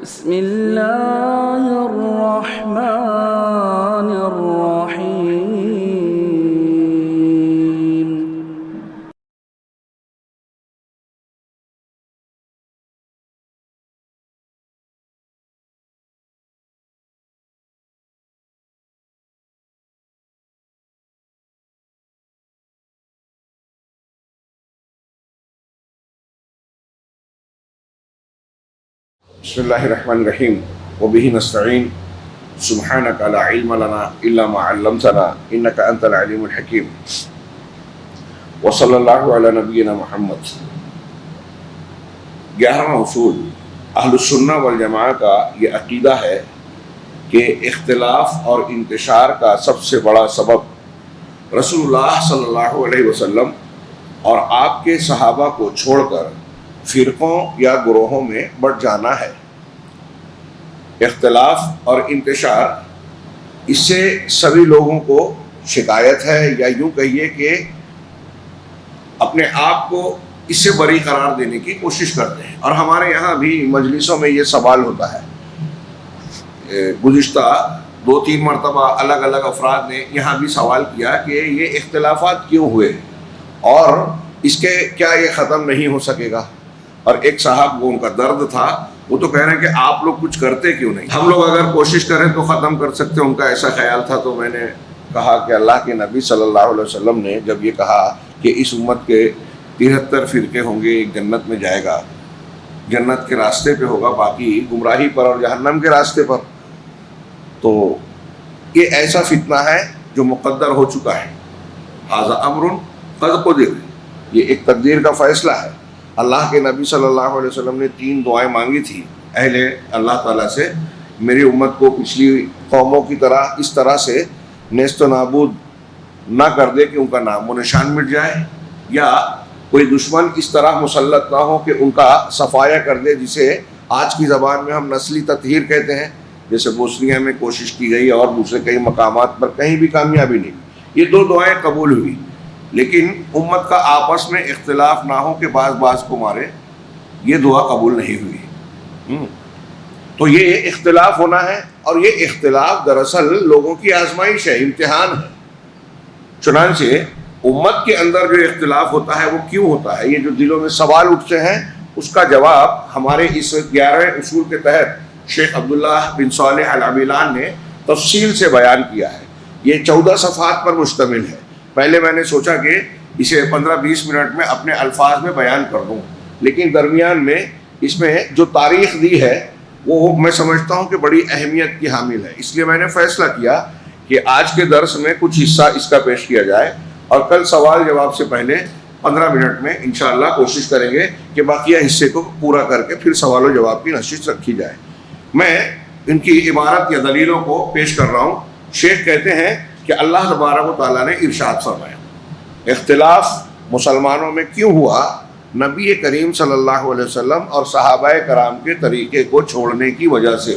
بسم اللہ الرحمن الرحیم بسم اللہ الرحمن الرحیم وبہ نستعین سبحانک لا علم لنا الا ما علمتنا انک انت العلیم الحکیم وصلی اللہ علی نبینا محمد۔ 11واں اصول اہل السنہ والجماعہ کا یہ عقیدہ ہے کہ اختلاف اور انتشار کا سب سے بڑا سبب رسول اللہ صلی اللہ علیہ وسلم اور آپ کے صحابہ کو چھوڑ کر فرقوں یا گروہوں میں بٹ جانا ہے۔ اختلاف اور انتشار اس سے سبھی لوگوں کو شکایت ہے، یا یوں کہیے کہ اپنے آپ کو اس سے بری قرار دینے کی کوشش کرتے ہیں۔ اور ہمارے یہاں بھی مجلسوں میں یہ سوال ہوتا ہے، گزشتہ 2-3 مرتبہ الگ الگ افراد نے یہاں بھی سوال کیا کہ یہ اختلافات کیوں ہوئے اور اس کے کیا یہ ختم نہیں ہو سکے گا۔ اور ایک صاحب وہ ان کا درد تھا، وہ تو کہہ رہے ہیں کہ آپ لوگ کچھ کرتے کیوں نہیں، ہم لوگ اگر کوشش کریں تو ختم کر سکتے ہیں، ان کا ایسا خیال تھا۔ تو میں نے کہا کہ اللہ کے نبی صلی اللہ علیہ وسلم نے جب یہ کہا کہ اس امت کے 73 فرقے ہوں گے، ایک جنت میں جائے گا، جنت کے راستے پہ ہوگا، باقی گمراہی پر اور جہنم کے راستے پر، تو یہ ایسا فتنہ ہے جو مقدر ہو چکا ہے۔ ھذا امر قد قدر، یہ ایک تقدیر کا فیصلہ ہے۔ اللہ کے نبی صلی اللہ علیہ وسلم نے 3 دعائیں مانگی تھی اہل اللہ تعالیٰ سے، میری امت کو پچھلی قوموں کی طرح اس طرح سے نیست و نابود نہ کر دے کہ ان کا نام و نشان مٹ جائے، یا کوئی دشمن اس طرح مسلط نہ ہو کہ ان کا صفایا کر دے، جسے آج کی زبان میں ہم نسلی تطہیر کہتے ہیں، جیسے بوسنیا میں کوشش کی گئی اور دوسرے کئی مقامات پر کہیں بھی کامیابی نہیں۔ یہ 2 دعائیں قبول ہوئی، لیکن امت کا آپس میں اختلاف نہ ہو کہ بعض کو مارے، یہ دعا قبول نہیں ہوئی۔ تو یہ اختلاف ہونا ہے، اور یہ اختلاف دراصل لوگوں کی آزمائش ہے، امتحان ہے۔ چنانچہ امت کے اندر جو اختلاف ہوتا ہے وہ کیوں ہوتا ہے، یہ جو دلوں میں سوال اٹھتے ہیں، اس کا جواب ہمارے اس 11 اصول کے تحت شیخ عبداللہ بن صالح العبیلان نے تفصیل سے بیان کیا ہے۔ یہ 14 صفحات پر مشتمل ہے۔ پہلے میں نے سوچا کہ اسے 15-20 منٹ میں اپنے الفاظ میں بیان کر دوں، لیکن درمیان میں اس میں جو تاریخ دی ہے وہ میں سمجھتا ہوں کہ بڑی اہمیت کی حامل ہے، اس لیے میں نے فیصلہ کیا کہ آج کے درس میں کچھ حصہ اس کا پیش کیا جائے، اور کل سوال جواب سے پہلے 15 منٹ میں انشاءاللہ کوشش کریں گے کہ باقیہ حصے کو پورا کر کے پھر سوال و جواب کی نشست رکھی جائے۔ میں ان کی عبارت یا دلیلوں کو پیش کر رہا ہوں۔ شیخ کہتے ہیں کہ اللہ تبارک و تعالیٰ نے ارشاد فرمایا، اختلاف مسلمانوں میں کیوں ہوا؟ نبی کریم صلی اللہ علیہ وسلم اور صحابہ کرام کے طریقے کو چھوڑنے کی وجہ سے۔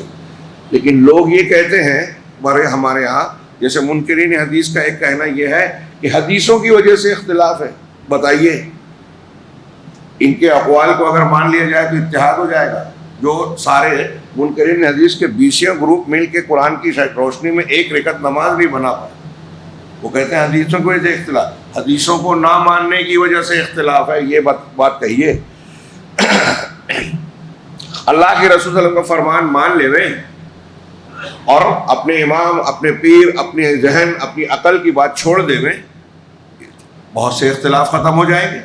لیکن لوگ یہ کہتے ہیں ہمارے ہاں، جیسے منکرین حدیث کا ایک کہنا یہ ہے کہ حدیثوں کی وجہ سے اختلاف ہے۔ بتائیے، ان کے اقوال کو اگر مان لیا جائے تو اتحاد ہو جائے گا؟ جو سارے منکرین حدیث کے 20 گروپ مل کے قرآن کی روشنی میں 1 رکعت نماز نہیں بنا پائے، وہ کہتے ہیں حدیثوں کی وجہ سے اختلاف، حدیثوں کو نہ ماننے کی وجہ سے اختلاف ہے۔ یہ بات کہیے، اللہ کے رسول صلی اللہ علیہ وسلم کا فرمان مان لے وے اور اپنے امام، اپنے پیر، اپنے ذہن، اپنی عقل کی بات چھوڑ دے وے، بہت سے اختلاف ختم ہو جائیں گے۔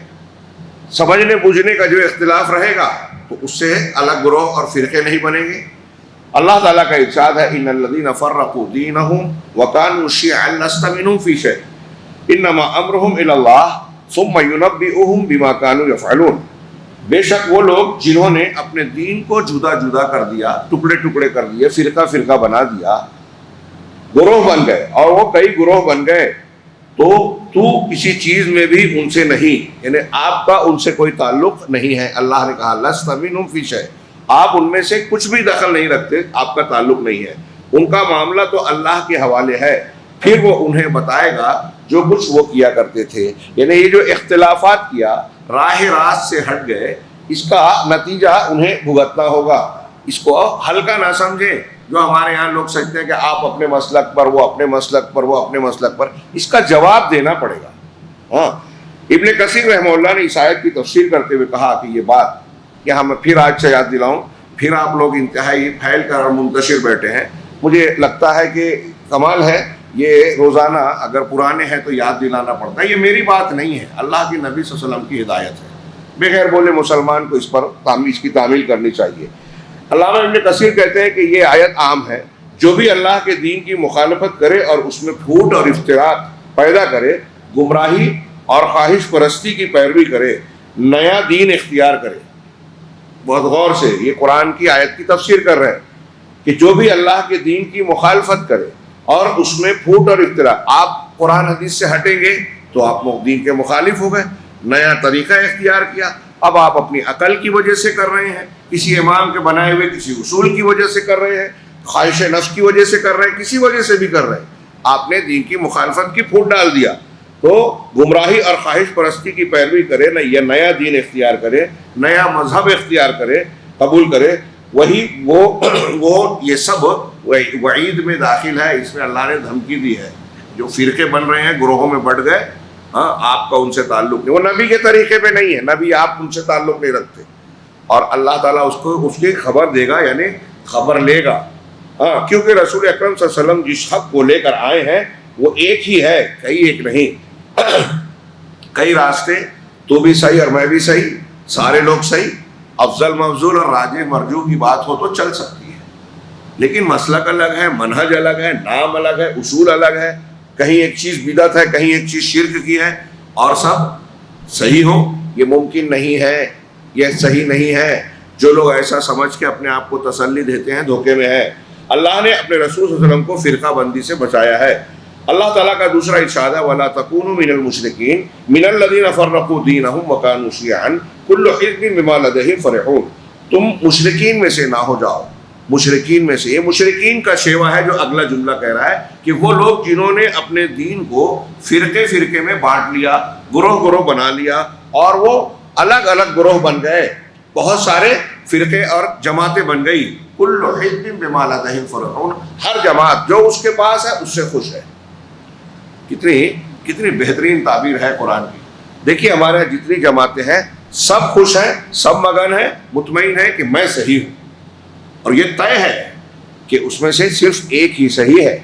سمجھنے بوجھنے کا جو اختلاف رہے گا تو اس سے الگ گروہ اور فرقے نہیں بنیں گے۔ اللہ تعالیٰ کا ارشاد ہے، ان الذین فرقوا دینہم وکانوا شیعا لست منہم فی شیء انما امرہم الی اللہ ثم ینبئہم بما کانوا یفعلون۔ بے شک وہ لوگ جنہوں نے اپنے دین کو جدا جدا کر دیا، ٹکڑے ٹکڑے کر دیے، فرقہ فرقہ بنا دیا، گروہ بن گئے، اور وہ کئی گروہ بن گئے، تو کسی چیز میں بھی ان سے نہیں، یعنی آپ کا ان سے کوئی تعلق نہیں ہے۔ اللہ نے کہا لست منہم فی شیء، آپ ان میں سے کچھ بھی دخل نہیں رکھتے، آپ کا تعلق نہیں ہے، ان کا معاملہ تو اللہ کے حوالے ہے، پھر وہ انہیں بتائے گا جو کچھ وہ کیا کرتے تھے۔ یعنی یہ جو اختلافات کیا، راہ راست سے ہٹ گئے، اس کا نتیجہ انہیں بھگتنا ہوگا۔ اس کو ہلکا نہ سمجھیں، جو ہمارے یہاں لوگ سمجھتے ہیں کہ آپ اپنے مسلک پر، وہ اپنے مسلک پر، وہ اپنے مسلک پر، اس کا جواب دینا پڑے گا۔ ہاں، ابن کثیر رحمہ اللہ نے اس آیت کی تفسیر کرتے ہوئے کہا کہ یہ بات یہاں میں پھر آج سے یاد دلاؤں، پھر آپ لوگ انتہائی پھیل کر اور منتشر بیٹھے ہیں۔ مجھے لگتا ہے کہ کمال ہے، یہ روزانہ اگر پرانے ہیں تو یاد دلانا پڑتا ہے۔ یہ میری بات نہیں ہے، اللہ کے نبی صلی اللہ علیہ وسلم کی ہدایت ہے، بغیر بولے مسلمان کو اس پر اس کی تعمیل کرنی چاہیے۔ علامہ ابن کثیر کہتے ہیں کہ یہ آیت عام ہے، جو بھی اللہ کے دین کی مخالفت کرے اور اس میں پھوٹ اور افتراء پیدا کرے، گمراہی اور خواہش پرستی کی پیروی کرے، نیا دین اختیار کرے۔ بہت غور سے یہ قرآن کی آیت کی تفسیر کر رہے ہیں کہ جو بھی اللہ کے دین کی مخالفت کرے اور اس میں پھوٹ اور افتراء، آپ قرآن حدیث سے ہٹیں گے تو آپ دین کے مخالف ہو گئے، نیا طریقہ اختیار کیا۔ اب آپ اپنی عقل کی وجہ سے کر رہے ہیں، کسی امام کے بنائے ہوئے کسی اصول کی وجہ سے کر رہے ہیں، خواہش نفس کی وجہ سے کر رہے ہیں، کسی وجہ سے بھی کر رہے ہیں، آپ نے دین کی مخالفت کی پھوٹ ڈال دیا۔ تو گمراہی اور خواہش پرستی کی پیروی کرے، یا نیا دین اختیار کرے، نیا مذہب اختیار کرے، قبول کرے، وہی وہ یہ سب وعید میں داخل ہے۔ اس میں اللہ نے دھمکی دی ہے، جو فرقے بن رہے ہیں، گروہوں میں بٹ گئے، ہاں، آپ کا ان سے تعلق نہیں، وہ نبی کے طریقے پہ نہیں ہے، نبی آپ ان سے تعلق نہیں رکھتے، اور اللہ تعالیٰ اس کی خبر دے گا، یعنی خبر لے گا۔ ہاں، کیونکہ رسول اکرم صلی اللہ علیہ وسلم جس حق کو لے کر آئے ہیں وہ ایک ہی ہے، کئی ایک نہیں۔ کئی راستے، تو بھی صحیح اور میں بھی صحیح، سارے لوگ صحیح، افضل مفضول اور راجح مرجوح کی بات ہو تو چل سکتی ہے، لیکن مسلک الگ ہے، منہج الگ ہے، نام الگ ہے، اصول الگ ہے، کہیں ایک چیز بدعت ہے، کہیں ایک چیز شرک کی ہے، اور سب صحیح ہو، یہ ممکن نہیں ہے، یہ صحیح نہیں ہے۔ جو لوگ ایسا سمجھ کے اپنے آپ کو تسلی دیتے ہیں، دھوکے میں ہے۔ اللہ نے اپنے رسول صلی اللہ علیہ وسلم کو فرقہ بندی سے بچایا ہے۔ اللہ تعالیٰ کا دوسرا ارشاد ہے وَلَا تَكُونُوا مِنَ الْمُشْرِكِينَ مِنَ الَّذِينَ فَرَّقُوا دِينَهُمْ وَكَانُوا شِيَعًا كُلُّ حِزْبٍ بِمَا لَدَيْهِمْ فَرِحُونَ۔ تم مشرکین میں سے نہ ہو جاؤ، مشرکین میں سے۔ یہ مشرکین کا شیوا ہے جو اگلا جملہ کہہ رہا ہے کہ وہ لوگ جنہوں نے اپنے دین کو فرقے فرقے میں بانٹ لیا، گروہ گروہ بنا لیا، اور وہ الگ الگ گروہ بن گئے، بہت سارے فرقے اور جماعتیں بن گئی۔ کل حزب بما لدیہم فرحون، ہر جماعت جو اس کے پاس ہے اس سے خوش ہے۔ کتنی بہترین تعبیر ہے قرآن کی۔ دیکھیے ہمارے یہاں جتنی جماعتیں ہیں سب خوش ہیں، سب مگن ہیں، مطمئن ہیں کہ میں صحیح ہوں، اور یہ طے ہے کہ اس میں سے صرف ایک ہی صحیح ہے،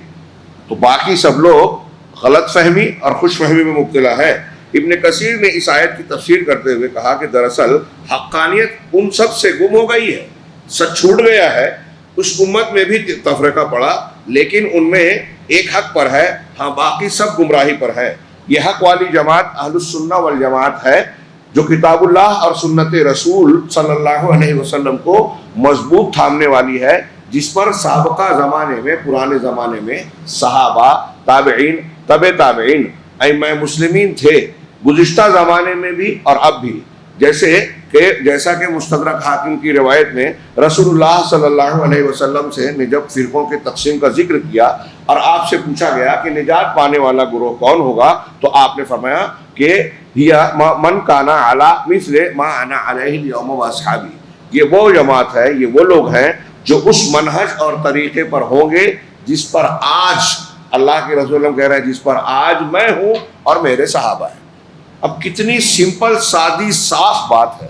تو باقی سب لوگ غلط فہمی اور خوش فہمی میں مبتلا ہے۔ ابن کثیر نے اس آیت کی تفسیر کرتے ہوئے کہا کہ دراصل حقانیت ان سب سے گم ہو گئی ہے، سچ چھوٹ گیا ہے، اس امت میں بھی تفرقہ پڑا، لیکن ان میں ایک حق پر ہے، ہاں باقی سب گمراہی پر ہے۔ یہ حق والی جماعت اہل السنہ والجماعت ہے، جو کتاب اللہ اور سنت رسول صلی اللہ علیہ وسلم کو مضبوط تھامنے والی ہے، جس پر سابقہ زمانے میں، پرانے زمانے میں صحابہ، تابعین، تبع تابعین، ائمہ مسلمین تھے، گزشتہ زمانے میں بھی اور اب بھی۔ جیسا کہ مستدرک حاکم کی روایت میں رسول اللہ صلی اللہ علیہ وسلم سے نے جب فرقوں کے تقسیم کا ذکر کیا اور آپ سے پوچھا گیا کہ نجات پانے والا گروہ کون ہوگا، تو آپ نے فرمایا کہ من کانا علی مثل ما انا علیہ اليوم واصحابی، یہ وہ جماعت ہے، یہ وہ لوگ ہیں جو اس منہج اور طریقے پر ہوں گے جس پر آج اللہ کے رسول کہہ رہے ہیں، جس پر آج میں ہوں اور میرے صحابہ ہیں۔ اب کتنی سمپل، سادی، صاف بات ہے۔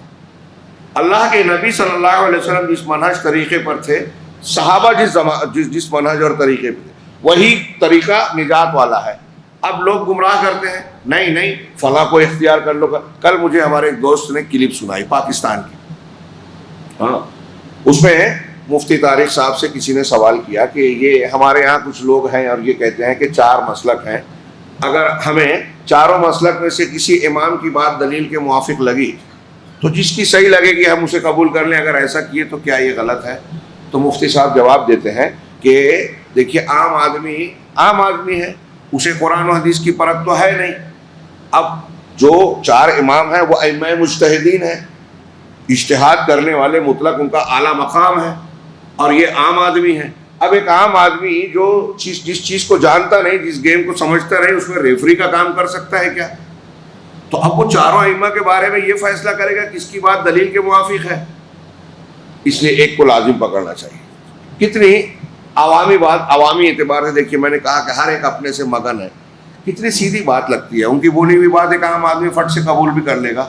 اللہ کے نبی صلی اللہ علیہ وسلم جس منہج طریقے پر تھے، صحابہ جس منہج اور طریقے پہ تھے، وہی طریقہ نجات والا ہے۔ اب لوگ گمراہ کرتے ہیں، نہیں فلاں کو اختیار کر لو۔ کل مجھے ہمارے ایک دوست نے کلپ سنائی پاکستان کی، ہاں، اس میں مفتی طارق صاحب سے کسی نے سوال کیا کہ یہ ہمارے ہاں کچھ لوگ ہیں اور یہ کہتے ہیں کہ 4 مسلک ہیں، اگر ہمیں چاروں مسلک میں سے کسی امام کی بات دلیل کے موافق لگی تو جس کی صحیح لگے گی ہم اسے قبول کر لیں، اگر ایسا کیے تو کیا یہ غلط ہے؟ تو مفتی صاحب جواب دیتے ہیں کہ دیکھیے عام آدمی ہے، اسے قرآن و حدیث کی پرکھ تو ہے نہیں۔ اب جو 4 امام ہیں وہ ائمہ مجتہدین ہیں، اجتہاد کرنے والے، مطلق ان کا اعلیٰ مقام ہے، اور یہ عام آدمی ہیں۔ اب ایک عام آدمی جو جس چیز کو جانتا نہیں، جس گیم کو سمجھتا نہیں، اس میں ریفری کا کام کر سکتا ہے کیا؟ تو اب وہ چاروں ائمہ کے بارے میں یہ فیصلہ کرے گا کس کی بات دلیل کے موافق ہے۔ اس لیے ایک کو لازم پکڑنا چاہیے. کتنی عوامی بات, عوامی اعتبار سے دیکھیے, میں نے کہا کہ ہر ایک اپنے سے مگن ہے, کتنی سیدھی بات لگتی ہے. ان کی بولی ہوئی بات ایک عام آدمی فٹ سے قبول بھی کر لے گا,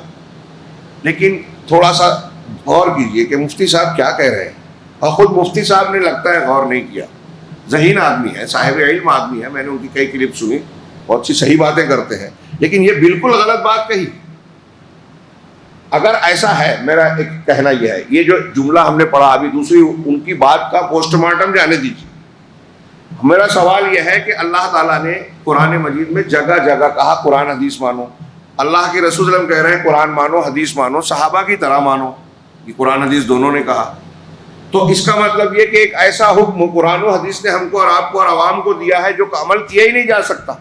لیکن تھوڑا سا غور کیجئے کہ مفتی صاحب کیا کہہ رہے ہیں. اور خود مفتی صاحب نے لگتا ہے غور نہیں کیا, ذہین آدمی ہے, صاحب علم آدمی ہے, میں نے ان کی کئی کلپ سنی, بہت سی صحیح باتیں کرتے ہیں, لیکن یہ بالکل غلط بات کہی. اگر ایسا ہے, میرا ایک کہنا یہ ہے, یہ جو جملہ ہم نے پڑھا ابھی, دوسری ان کی بات کا پوسٹ مارٹم جانے دیجیے. میرا سوال یہ ہے کہ اللہ تعالیٰ نے قرآن مجید میں جگہ جگہ کہا قرآن حدیث مانو, اللہ کے رسول صلی اللہ علیہ وسلم کہہ رہے ہیں قرآن مانو حدیث مانو, صحابہ کی طرح مانو, یہ قرآن حدیث دونوں نے کہا. تو اس کا مطلب یہ کہ ایک ایسا حکم قرآن و حدیث نے ہم کو اور آپ کو اور عوام کو دیا ہے جو عمل کیا ہی نہیں جا سکتا.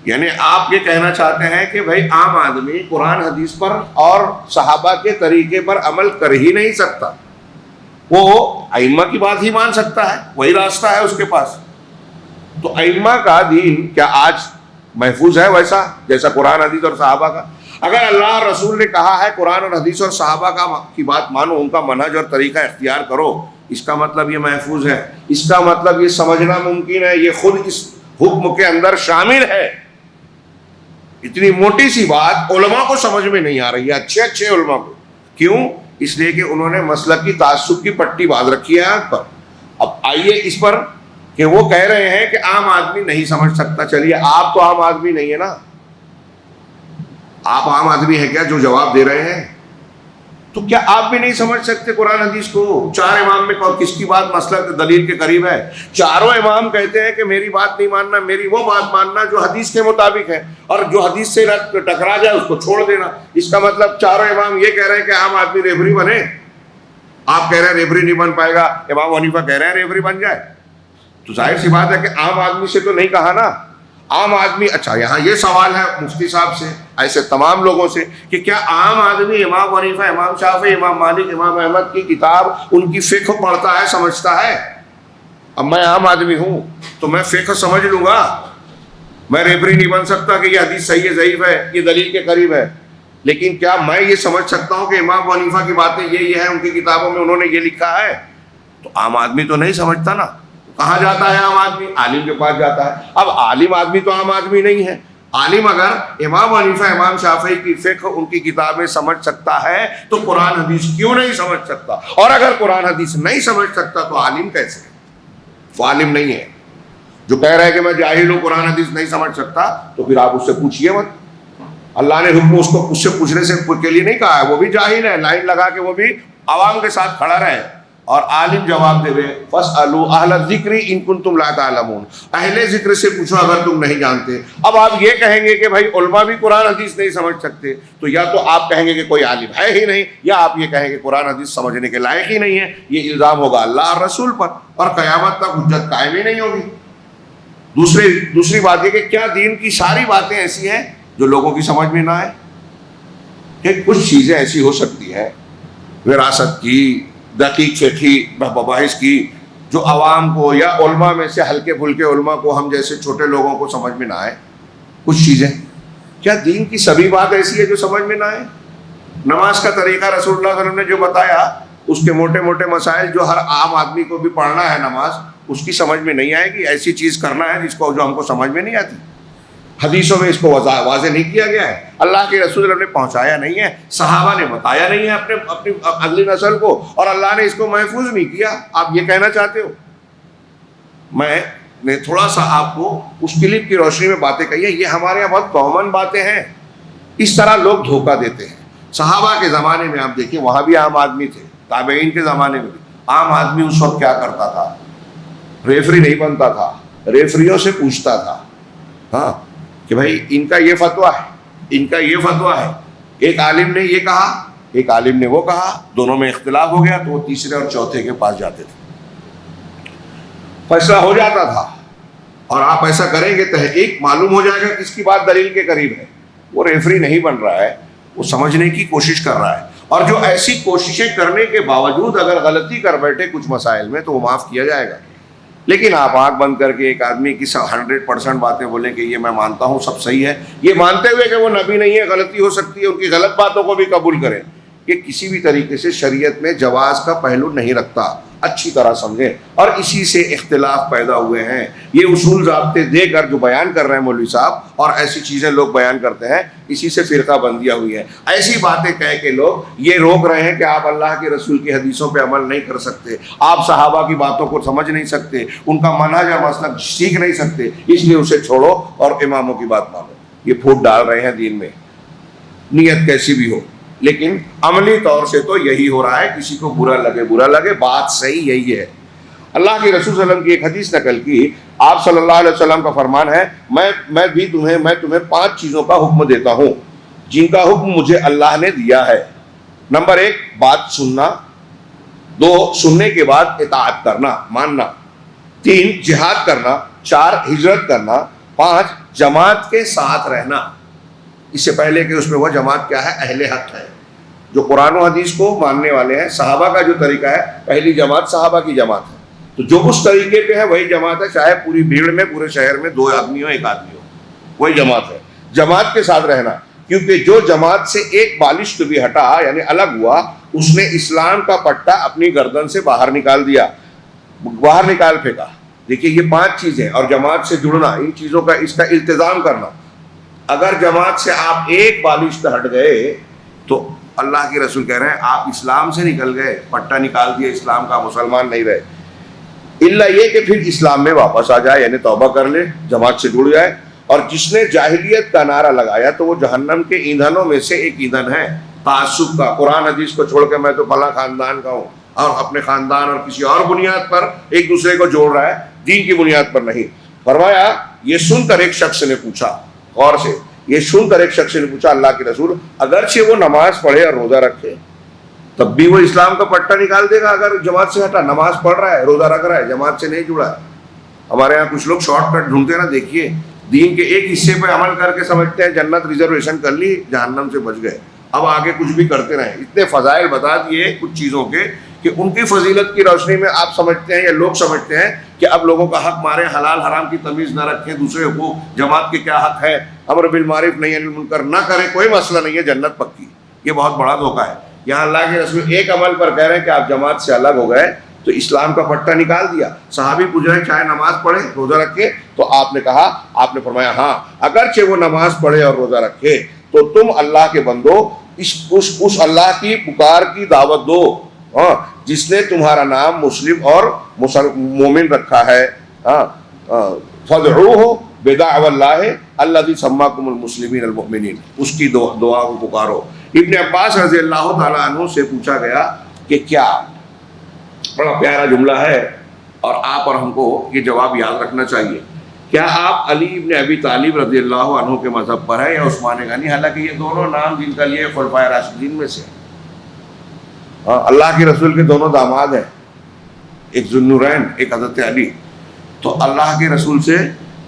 یعنی آپ یہ کہنا چاہتے ہیں کہ بھائی عام آدمی قرآن حدیث پر اور صحابہ کے طریقے پر عمل کر ہی نہیں سکتا, وہ ائمہ کی بات ہی مان سکتا ہے, وہی راستہ ہے اس کے پاس. تو ائمہ کا دین کیا آج محفوظ ہے ویسا جیسا قرآن حدیث اور صحابہ کا؟ اگر اللہ اور رسول نے کہا ہے قرآن اور حدیث اور صحابہ کی بات مانو, ان کا منہج اور طریقہ اختیار کرو, اس کا مطلب یہ محفوظ ہے, اس کا مطلب یہ سمجھنا ممکن ہے, یہ خود اس حکم کے اندر شامل ہے. اتنی موٹی سی بات علماء کو سمجھ میں نہیں آ رہی ہے, اچھے اچھے علماء کو. کیوں؟ اس لیے کہ انہوں نے مسلک کی تعصب کی پٹی باندھ رکھی ہے آنکھ پر. اب آئیے اس پر کہ وہ کہہ رہے ہیں کہ عام آدمی نہیں سمجھ سکتا. چلیے آپ تو عام آدمی نہیں ہے نا, آپ عام آدمی ہیں کیا جو جواب دے رہے ہیں؟ تو کیا آپ بھی نہیں سمجھ سکتے قرآن حدیث کو؟ چار امام میں کس کی بات مسلک دلیل کے قریب ہے؟ چاروں امام کہتے ہیں کہ میری بات نہیں ماننا, میری وہ بات ماننا جو حدیث کے مطابق ہے, اور جو حدیث سے ٹکرا جائے اس کو چھوڑ دینا. اس کا مطلب چاروں امام یہ کہہ رہے ہیں کہ عام آدمی ریفری بنے. آپ کہہ رہے ہیں ریفری نہیں بن پائے گا, امام حنیفہ کہہ رہے ہیں ریفری بن جائے. تو ظاہر سی بات ہے کہ عام آدمی سے تو نہیں کہا نا. عام آدمی, اچھا یہاں یہ سوال ہے مفتی صاحب سے, ایسے تمام لوگوں سے, کہ کیا عام آدمی امام حنیفہ, امام شافعی, امام مالک, امام احمد کی کتاب, ان کی فقہ پڑھتا ہے, سمجھتا ہے؟ اب میں عام آدمی ہوں تو میں فقہ سمجھ لوں گا, میں ریفری نہیں بن سکتا کہ یہ حدیث صحیح ہے, ضعیف ہے, یہ دلیل کے قریب ہے. لیکن کیا میں یہ سمجھ سکتا ہوں کہ امام حنیفہ کی باتیں یہ ہیں, ان کی کتابوں میں انہوں نے یہ لکھا ہے؟ تو عام آدمی تو نہیں سمجھتا نا. کہاں جاتا ہے عام آدمی؟ عالم کے پاس جاتا ہے. اب عالم آدمی تو عام آدمی نہیں ہے. عالم اگر امام حنیفہ, امام شافعی کی فقہ, ان کی کتابیں سمجھ سکتا ہے تو قرآن حدیث کیوں نہیں سمجھ سکتا؟ اور اگر قرآن حدیث نہیں سمجھ سکتا تو عالم کیسے ہے؟ وہ عالم نہیں ہے. جو کہہ رہا ہے کہ میں جاہل ہوں, قرآن حدیث نہیں سمجھ سکتا, تو پھر آپ اس سے پوچھیے مت. اللہ نے حکم اس سے پوچھنے سے کے لیے نہیں کہا ہے, وہ بھی جاہل ہے, لائن لگا کے وہ بھی عوام کے ساتھ کھڑا رہے, اور عالم جواب دے رہے فَاسْأَلُوا أَهْلَ الذِّكْرِ إِن كُنتُمْ لَا تَعْلَمُونَ, اہل ذکر سے پوچھو اگر تم نہیں جانتے. اب آپ یہ کہیں گے کہ بھائی علماء بھی قرآن حدیث نہیں سمجھ سکتے, تو یا تو آپ کہیں گے کہ کوئی عالم ہے ہی نہیں, یا آپ یہ کہیں گے قرآن حدیث سمجھنے کے لائق ہی نہیں ہے. یہ الزام ہوگا اللہ اور رسول پر, اور قیامت تک حجت قائم ہی نہیں ہوگی. دوسری بات یہ کہ کیا دین کی ساری باتیں ایسی ہیں جو لوگوں کی سمجھ میں نہ آئے؟ کہ کچھ چیزیں ایسی ہو سکتی ہیں وراثت کی, دقیق فقہی مباحث کی, جو عوام کو یا علماء میں سے ہلکے پھلکے علماء کو, ہم جیسے چھوٹے لوگوں کو سمجھ میں نہ آئے. کچھ چیزیں, کیا دین کی سبھی بات ایسی ہے جو سمجھ میں نہ آئے؟ نماز کا طریقہ رسول اللہ صلی اللہ علیہ وسلم نے جو بتایا, اس کے موٹے موٹے مسائل جو ہر عام آدمی کو بھی پڑھنا ہے نماز, اس کی سمجھ میں نہیں آئے گی. ایسی چیز کرنا ہے جو ہم کو سمجھ میں نہیں آتی. حدیثوں میں اس کو واضح نہیں کیا گیا ہے, اللہ کے رسول نے پہنچایا نہیں ہے, صحابہ نے بتایا نہیں ہے اپنی اگلی نسل کو, اور اللہ نے اس کو محفوظ نہیں کیا. آپ یہ کہنا چاہتے ہو؟ میں نے تھوڑا سا آپ کو اس کلپ کی روشنی میں باتیں کہی ہیں, یہ ہمارے یہاں بہت کامن باتیں ہیں. اس طرح لوگ دھوکہ دیتے ہیں. صحابہ کے زمانے میں آپ دیکھیں, وہاں بھی عام آدمی تھے, تابعین کے زمانے میں بھی عام آدمی اس وقت کیا کرتا تھا؟ ریفری نہیں بنتا تھا, ریفریوں سے پوچھتا تھا, ہاں کہ بھائی ان کا یہ فتویٰ ہے, ان کا یہ فتویٰ ہے. ایک عالم نے یہ کہا, ایک عالم نے وہ کہا, دونوں میں اختلاف ہو گیا تو وہ تیسرے اور چوتھے کے پاس جاتے تھے, فیصلہ ہو جاتا تھا. اور آپ ایسا کریں گے تحقیق معلوم ہو جائے گا کس کی بات دلیل کے قریب ہے. وہ ریفری نہیں بن رہا ہے, وہ سمجھنے کی کوشش کر رہا ہے. اور جو ایسی کوششیں کرنے کے باوجود اگر غلطی کر بیٹھے کچھ مسائل میں تو وہ معاف کیا جائے گا. لیکن آپ آنکھ بند کر کے ایک آدمی کی 100% باتیں بولیں کہ یہ میں مانتا ہوں سب صحیح ہے, یہ مانتے ہوئے کہ وہ نبی نہیں ہے, غلطی ہو سکتی ہے, ان کی غلط باتوں کو بھی قبول کریں, یہ کسی بھی طریقے سے شریعت میں جواز کا پہلو نہیں رکھتا، اچھی طرح سمجھیں، اور اسی سے اختلاف پیدا ہوئے ہیں۔ یہ اصول ضابطے دے کر جو بیان کر رہے ہیں مولوی صاحب، اور ایسی چیزیں لوگ بیان کرتے ہیں، اسی سے فرقہ بندیاں ہوئی ہیں۔ ایسی باتیں کہہ کے لوگ یہ روک رہے ہیں کہ آپ اللہ کے رسول کی حدیثوں پہ عمل نہیں کر سکتے، آپ صحابہ کی باتوں کو سمجھ نہیں سکتے، ان کا منہج اور مسلک سیکھ نہیں سکتے، اس لیے اسے چھوڑو اور اماموں کی بات مانو۔ یہ پھوٹ ڈال رہے ہیں دین میں، نیت کیسی بھی ہو، لیکن عملی طور سے تو یہی ہو رہا ہے۔ کسی کو برا لگے، بات صحیح یہی ہے۔ اللہ کے رسول صلی اللہ علیہ وسلم کی ایک حدیث نقل کی، آپ صلی اللہ علیہ وسلم کا فرمان ہے، میں تمہیں 5 چیزوں کا حکم دیتا ہوں جن کا حکم مجھے اللہ نے دیا ہے۔ نمبر 1 بات سننا، 2 سننے کے بعد اطاعت کرنا، ماننا، 3 جہاد کرنا، 4 ہجرت کرنا، 5 جماعت کے ساتھ رہنا۔ اس سے پہلے کہ اس میں وہ جماعت کیا ہے؟ اہل حق ہے، جو قرآن و حدیث کو ماننے والے ہیں۔ صحابہ کا جو طریقہ ہے، پہلی جماعت صحابہ کی جماعت ہے، تو جو اس طریقے پہ ہے وہی جماعت ہے، چاہے پوری بھیڑ میں، پورے شہر میں 2 آدمی ہو، 1 آدمی ہو، وہی جماعت ہے۔ جماعت کے ساتھ رہنا، کیونکہ جو جماعت سے ایک بالشت بھی ہٹا، یعنی الگ ہوا، اس نے اسلام کا پٹا اپنی گردن سے باہر نکال دیا، باہر نکال پھینکا۔ دیکھیے یہ 5 چیزیں، اور جماعت سے جڑنا، ان چیزوں کا اس کا التزام کرنا۔ اگر جماعت سے آپ ایک بالشت ہٹ گئے تو اللہ کے رسول کہہ رہے ہیں آپ اسلام سے نکل گئے، پٹا نکال دیا اسلام کا، مسلمان نہیں رہے، الا یہ کہ پھر اسلام میں واپس آ جائے، یعنی توبہ کر لے، جماعت سے جڑ جائے۔ اور جس نے جاہلیت کا نعرہ لگایا تو وہ جہنم کے ایندھنوں میں سے ایک ایندھن ہے، تعصب کا۔ قرآن حدیث کو چھوڑ کے میں تو فلاں خاندان کا ہوں، اور اپنے خاندان اور کسی اور بنیاد پر ایک دوسرے کو جوڑ رہا ہے، دین کی بنیاد پر نہیں۔ فرمایا یہ سن کر ایک شخص نے پوچھا، غور سے یہ سن کر ایک شخص نے پوچھا، اللہ کے رسول اگرچہ وہ نماز پڑھے اور روزہ رکھے تب بھی وہ اسلام کا پٹا نکال دے گا اگر جماعت سے ہٹا؟ نماز پڑھ رہا ہے، روزہ رکھ رہا ہے، جماعت سے نہیں جڑا ہے۔ ہمارے یہاں کچھ لوگ شارٹ کٹ ڈھونڈتے ہیں نا، دیکھیے دین کے ایک حصے پہ عمل کر کے سمجھتے ہیں جنت ریزرویشن کر لی، جہنم سے بچ گئے، اب آگے کچھ بھی کرتے رہیں۔ اتنے فضائل بتا دیے کچھ چیزوں کے کہ ان کی فضیلت کی روشنی میں آپ سمجھتے ہیں یا لوگ سمجھتے ہیں کہ اب لوگوں کا حق مارے، حلال حرام کی تمیز نہ رکھیں، دوسرے حقوق، جماعت کے کیا حق ہے، امر بالمعروف نہی عن المنکر نہ کریں، کوئی مسئلہ نہیں ہے، جنت پکی۔ یہ بہت بڑا دھوکہ ہے۔ یہاں اللہ کے رسول ایک عمل پر کہہ رہے ہیں کہ آپ جماعت سے الگ ہو گئے تو اسلام کا پٹا نکال دیا۔ صحابی پوچھ رہے ہیں چاہے نماز پڑھے روزہ رکھے، تو آپ نے کہا، آپ نے فرمایا ہاں اگرچہ وہ نماز پڑھے اور روزہ رکھے تو تم اللہ کے بندو اس اللہ کی پکار کی دعوت دو جس نے تمہارا نام مسلم اور مومن رکھا ہے۔ فادعوہ بدعوى اللہ الذی سماکم المسلمین المؤمنین، اس کی دعا کو پکارو۔ ابن عباس رضی اللہ تعالیٰ عنہ سے پوچھا گیا کہ کیا، بڑا پیارا جملہ ہے اور آپ اور ہم کو یہ جواب یاد رکھنا چاہیے، کیا آپ علی ابن ابی طالب رضی اللہ عنہ کے مذہب پر ہے یا عثمان غنی؟ حالانکہ یہ دونوں نام جن کا لیے خلفائے راشدین میں سے، اللہ کے رسول کے دونوں داماد ہیں، ایک ذو النورین ایک حضرت علی۔ تو اللہ کے رسول سے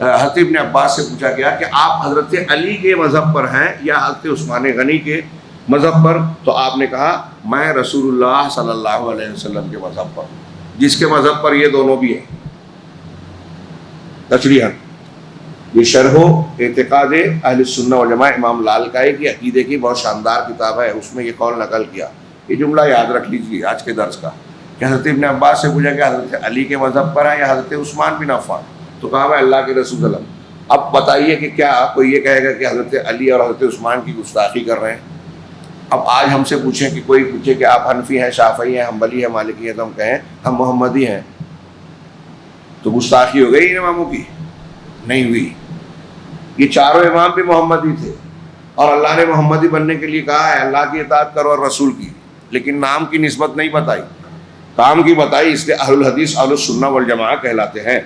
حضرت ابن عباس سے پوچھا گیا کہ آپ حضرت علی کے مذہب پر ہیں یا حضرت عثمان غنی کے مذہب پر؟ تو آپ نے کہا میں رسول اللہ صلی اللہ علیہ وسلم کے مذہب پر، جس کے مذہب پر یہ دونوں بھی ہیں۔ تشریحاً یہ شرح و اعتقاد اہل سنہ والجماع امام لالکائی کی عقیدے کی بہت شاندار کتاب ہے، اس میں یہ قول نقل کیا۔ یہ جملہ یاد رکھ لیجیے آج کے درس کا، کہ حضرت ابن عباس سے پوچھا کہ حضرت علی کے مذہب پر ہے یا حضرت عثمان بن عفان؟ تو کہا میں اللہ کے رسول صلی اللہ علیہ وسلم۔ اب بتائیے کہ کیا کوئی یہ کہے گا کہ حضرت علی اور حضرت عثمان کی گستاخی کر رہے ہیں؟ اب آج ہم سے پوچھیں کہ کوئی پوچھے کہ آپ حنفی ہیں، شافعی ہیں، حنبلی ہیں، مالکی ہیں، تو ہم کہیں ہم محمدی ہیں، تو گستاخی ہو گئی ان اماموں کی؟ نہیں ہوئی۔ یہ چاروں امام بھی محمدی تھے اور اللہ نے محمدی بننے کے لیے کہا ہے اللہ کی اطاعت کرو اور رسول کی، لیکن نام کی نسبت نہیں بتائی، کام کی بتائی، اس لیے اہل الحدیث اہل السنہ والجماعہ کہلاتے ہیں۔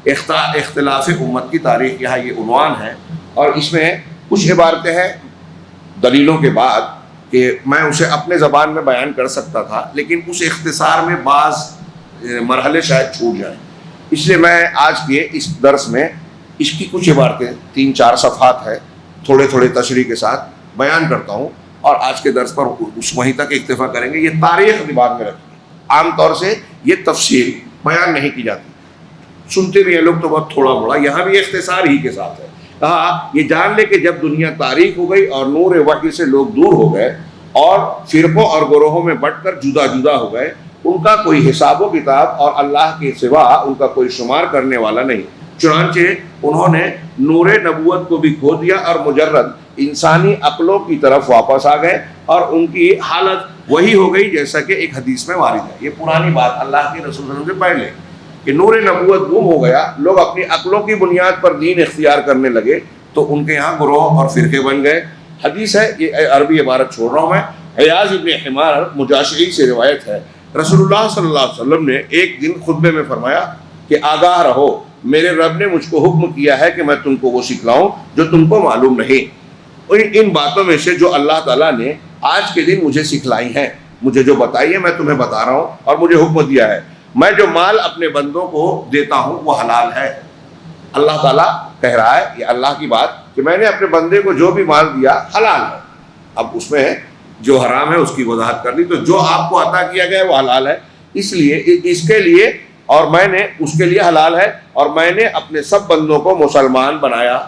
اختلاف امت کی تاریخ یہاں یہ عنوان ہے، اور اس میں کچھ عبارتیں ہیں دلیلوں کے بعد کہ میں اسے اپنے زبان میں بیان کر سکتا تھا، لیکن اس اختصار میں بعض مرحلے شاید چھوٹ جائیں، اس لیے میں آج کے اس درس میں اس کی کچھ عبارتیں 3-4 صفحات ہے، تھوڑے تھوڑے تشریح کے ساتھ بیان کرتا ہوں، اور آج کے درس پر وہیں تک اکتفا کریں گے۔ یہ تاریخ دماغ میں رکھیے، عام طور سے یہ تفصیل بیان نہیں کی جاتی، سنتے بھی ہیں لوگ تو بہت تھوڑا بڑا، یہاں بھی اختصار ہی کے ساتھ ہے۔ کہا یہ جان لے کہ جب دنیا تاریک ہو گئی اور نور وحی سے لوگ دور ہو گئے اور فرقوں اور گروہوں میں بٹ کر جدا جدا ہو گئے. ان کا کوئی حساب و کتاب اور اللہ کے سوا ان کا کوئی شمار کرنے والا نہیں. چنانچہ انہوں نے نور نبوت کو بھی کھو دیا اور مجرد انسانی عقلوں کی طرف واپس آ گئے, اور ان کی حالت وہی ہو گئی جیسا کہ ایک حدیث میں وارد ہے. یہ پرانی بات اللہ کے رسول صلی اللہ علیہ وسلم سے پہلے کہ نور نبوت گم ہو گیا, لوگ اپنی عقلوں کی بنیاد پر دین اختیار کرنے لگے, تو ان کے یہاں گروہ اور فرقے بن گئے. حدیث ہے, یہ عربی عبارت چھوڑ رہا ہوں میں, حیاض ابن حمار مجاشعی سے روایت ہے, رسول اللہ صلی اللہ علیہ وسلم نے ایک دن خطبے میں فرمایا کہ آگاہ رہو, میرے رب نے مجھ کو حکم کیا ہے کہ میں تم کو وہ سکھلاؤں جو تم کو معلوم نہیں. ان باتوں میں سے جو اللہ تعالیٰ نے آج کے دن مجھے سکھلائی ہیں, مجھے جو بتائی ہے میں تمہیں بتا رہا ہوں, اور مجھے حکم دیا ہے, میں جو مال اپنے بندوں کو دیتا ہوں وہ حلال ہے. اللہ تعالیٰ کہہ رہا ہے, یہ اللہ کی بات, کہ میں نے اپنے بندے کو جو بھی مال دیا حلال ہے. اب اس میں جو حرام ہے اس کی وضاحت کر دی, تو جو آپ کو عطا کیا گیا ہے وہ حلال ہے, اس لیے اس کے لیے, اور میں نے اس کے لیے حلال ہے, اور میں نے اپنے سب بندوں کو مسلمان بنایا.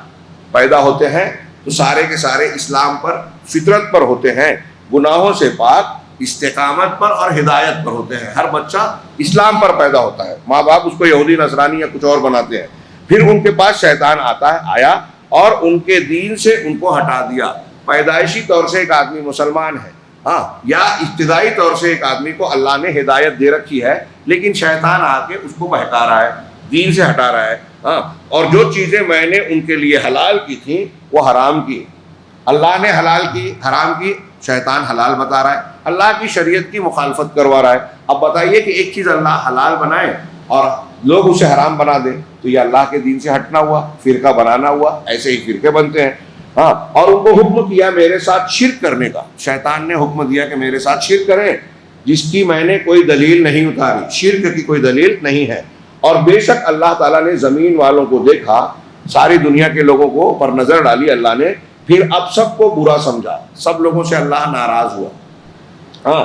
پیدا ہوتے ہیں تو سارے کے سارے اسلام پر, فطرت پر ہوتے ہیں, گناہوں سے پاک, استقامت پر اور ہدایت پر ہوتے ہیں. ہر بچہ اسلام پر پیدا ہوتا ہے, ماں باپ اس کو یہودی نصرانی یا کچھ اور بناتے ہیں, پھر ان کے پاس شیطان آیا اور ان کے دین سے ان کو ہٹا دیا. پیدائشی طور سے ایک آدمی مسلمان ہے, ہاں, یا ابتدائی طور سے ایک آدمی کو اللہ نے ہدایت دے رکھی ہے, لیکن شیطان آ کے اس کو بہکا رہا ہے, دین سے ہٹا رہا ہے, ہاں, اور جو چیزیں میں نے ان کے لیے حلال کی تھیں وہ حرام کی. اللہ نے حلال کی, حرام کی, شیطان حلال بتا رہا ہے, اللہ کی شریعت کی مخالفت کروا رہا ہے. اب بتائیے کہ ایک چیز اللہ حلال بنائے اور لوگ اسے حرام بنا دیں, تو یہ اللہ کے دین سے ہٹنا ہوا, فرقہ بنانا ہوا. ایسے ہی فرقے بنتے ہیں, ہاں. اور ان کو حکم کیا میرے ساتھ شرک کرنے کا, شیطان نے حکم دیا کہ میرے ساتھ شرک کریں جس کی میں نے کوئی دلیل نہیں اتاری, شرک کی کوئی دلیل نہیں ہے. اور بے شک اللہ تعالیٰ نے زمین والوں کو دیکھا, ساری دنیا کے لوگوں کو پر نظر ڈالی اللہ نے, پھر اب سب کو برا سمجھا, سب لوگوں سے اللہ ناراض ہوا. ہاں,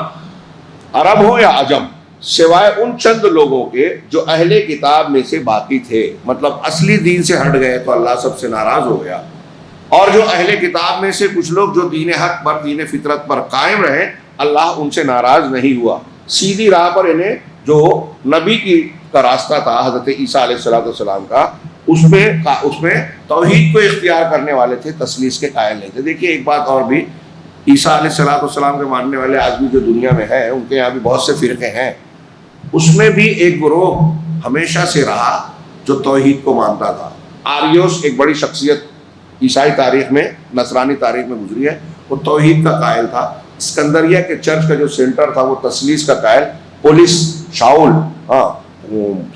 عرب ہو یا عجم, سوائے ان چند لوگوں کے جو اہل کتاب میں سے باقی تھے, مطلب اصلی دین سے ہٹ گئے تو اللہ سب سے ناراض ہو گیا. اور جو اہل کتاب میں سے کچھ لوگ جو دین حق پر, دین فطرت پر قائم رہے, اللہ ان سے ناراض نہیں ہوا. سیدھی راہ پر انہیں جو نبی کا راستہ تھا حضرت عیسیٰ علیہ السلام کا, اس میں توحید کو اختیار کرنے والے تھے, تثلیث کے قائل نہیں تھے. دیکھیے ایک بات اور بھی, عیسیٰ علیہ السلام کے ماننے والے آدمی جو دنیا میں ہیں, ان کے یہاں بھی بہت سے فرقے ہیں. اس میں بھی ایک گروہ ہمیشہ سے رہا جو توحید کو مانتا تھا. آریوس ایک بڑی شخصیت عیسائی تاریخ میں, نصرانی تاریخ میں گزری ہے, وہ توحید کا قائل تھا. اسکندریہ کے چرچ کا جو سینٹر تھا وہ تثلیث کا قائل. پولیس شاؤل, ہاں,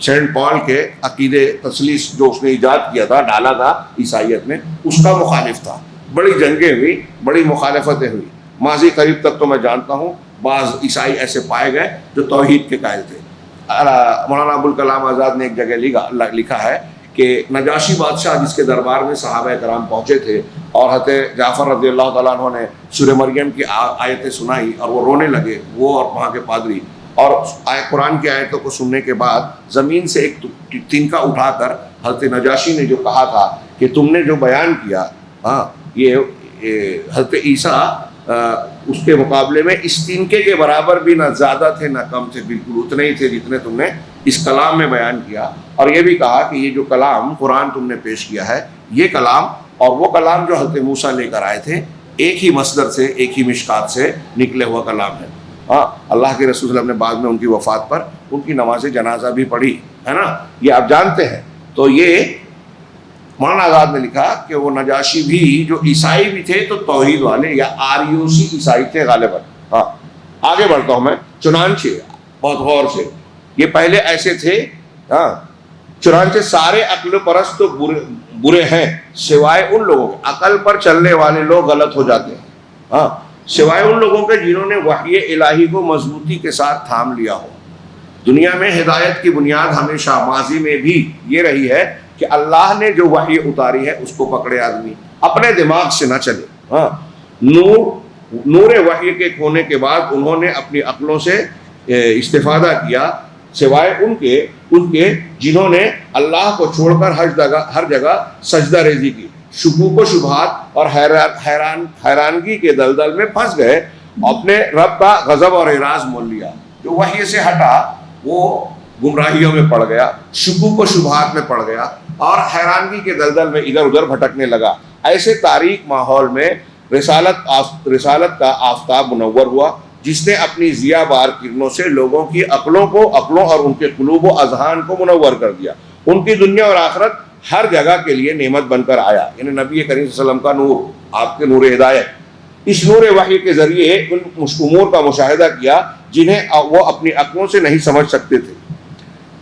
سینٹ پال کے عقیدے تثلیث جو اس نے ایجاد کیا تھا, ڈالا تھا عیسائیت میں, اس کا مخالف تھا. بڑی جنگیں ہوئی, بڑی مخالفتیں ہوئی. ماضی قریب تک تو میں جانتا ہوں بعض عیسائی ایسے پائے گئے جو توحید کے قائل تھے. مولانا ابوالکلام آزاد نے ایک جگہ لکھا ہے کہ نجاشی بادشاہ جس کے دربار میں صحابہ کرام پہنچے تھے, اور حضرت جعفر رضی اللہ تعالیٰ عنہ نے سورہ مریم کی آیتیں سنائی اور وہ رونے لگے, وہ اور وہاں کے پادری, اور قرآن کی آیتوں کو سننے کے بعد زمین سے ایک تنکا اٹھا کر حضرت نجاشی نے جو کہا تھا کہ تم نے جو بیان کیا, ہاں, یہ حضرت عیسیٰ اس کے مقابلے میں اس تنکے کے برابر بھی نہ زیادہ تھے نہ کم تھے, بالکل اتنے ہی تھے جتنے تم نے اس کلام میں بیان کیا. اور یہ بھی کہا کہ یہ جو کلام قرآن تم نے پیش کیا ہے, یہ کلام اور وہ کلام جو حضرت موسیٰ لے کر آئے تھے, ایک ہی مصدر سے, ایک ہی مشکات سے نکلے ہوا کلام ہے. ہاں, اللہ کے رسول صلی اللہ علیہ وسلم نے بعد میں ان کی وفات پر ان کی نماز جنازہ بھی پڑھی ہے نا, یہ آپ جانتے ہیں. تو یہ مولانا آزاد نے لکھا کہ وہ نجاشی بھی جو عیسائی بھی تھے تو توحید والے یا آریوسی عیسائی تھے غالباً. ہاں, آگے بڑھتا ہوں میں. چنانچہ بہت غور سے, یہ پہلے ایسے تھے, ہاں, چنانچہ سارے عقل پرست تو برے ہیں سوائے ان لوگوں کے, عقل پر چلنے والے لوگ غلط ہو جاتے ہیں, ہاں, سوائے ان لوگوں کے جنہوں نے وحی الہی کو مضبوطی کے ساتھ تھام لیا ہو. دنیا میں ہدایت کی بنیاد ہمیشہ ماضی میں بھی یہ رہی ہے کہ اللہ نے جو وحی اتاری ہے اس کو پکڑے آدمی, اپنے دماغ سے نہ چلے. ہاں, نور وحی کے کھونے کے بعد انہوں نے اپنی عقلوں سے استفادہ کیا, سوائے ان کے جنہوں نے اللہ کو چھوڑ کر ہر جگہ سجدہ ریزی کی, شکوک و شبہات اور حیرانگی کے دلدل میں پھنس گئے. اپنے رب کا غضب اور اعراض مول لیا. جو وحی سے ہٹا وہ گمراہیوں میں پڑ گیا, شکوک و شبہات میں پڑ گیا اور حیرانگی کے دلدل میں ادھر ادھر بھٹکنے لگا. ایسے تاریک ماحول میں رسالت کا آفتاب منور ہوا, جس نے اپنی ضیاء بار کرنوں سے لوگوں کی عقلوں اور ان کے قلوب و اذہان کو منور کر دیا. ان کی دنیا اور آخرت ہر جگہ کے لیے نعمت بن کر آیا. یعنی نبی کریم صلی اللہ علیہ وسلم کا نور, آپ کے نور ہدایت, اس نور وحی کے ذریعے ان امور کا مشاہدہ کیا جنہیں وہ اپنی عقلوں سے نہیں سمجھ سکتے تھے.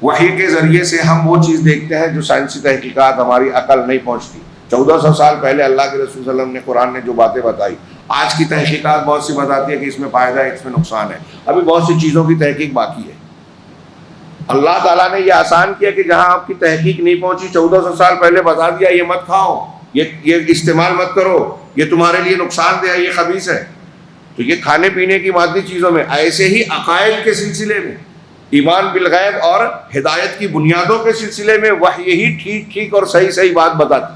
وحی کے ذریعے سے ہم وہ چیز دیکھتے ہیں جو سائنسی تحقیقات ہماری عقل نہیں پہنچتی. 1400 سال پہلے اللہ کے رسول صلی اللہ علیہ وسلم نے قرآن نے جو باتیں بتائی, آج کی تحقیقات بہت سی بتاتی ہے کہ اس میں فائدہ ہے, اس میں نقصان ہے. ابھی بہت سی چیزوں کی تحقیق باقی ہے. اللہ تعالیٰ نے یہ آسان کیا کہ جہاں آپ کی تحقیق نہیں پہنچی 1400 سال پہلے بتا دیا یہ مت کھاؤ, یہ استعمال مت کرو, یہ تمہارے لیے نقصان دہ ہے, یہ خبیث ہے. تو یہ کھانے پینے کی مادی چیزوں میں, ایسے ہی عقائد کے سلسلے میں, ایمان بالغیب اور ہدایت کی بنیادوں کے سلسلے میں وحی یہی ٹھیک اور صحیح بات بتاتی.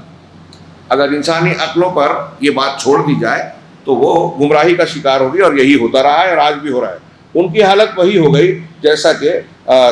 اگر انسانی عقلوں پر یہ بات چھوڑ دی جائے تو وہ گمراہی کا شکار ہوگی, اور یہی ہوتا رہا ہے اور آج بھی ہو رہا ہے. ان کی حالت وہی ہو گئی جیسا کہ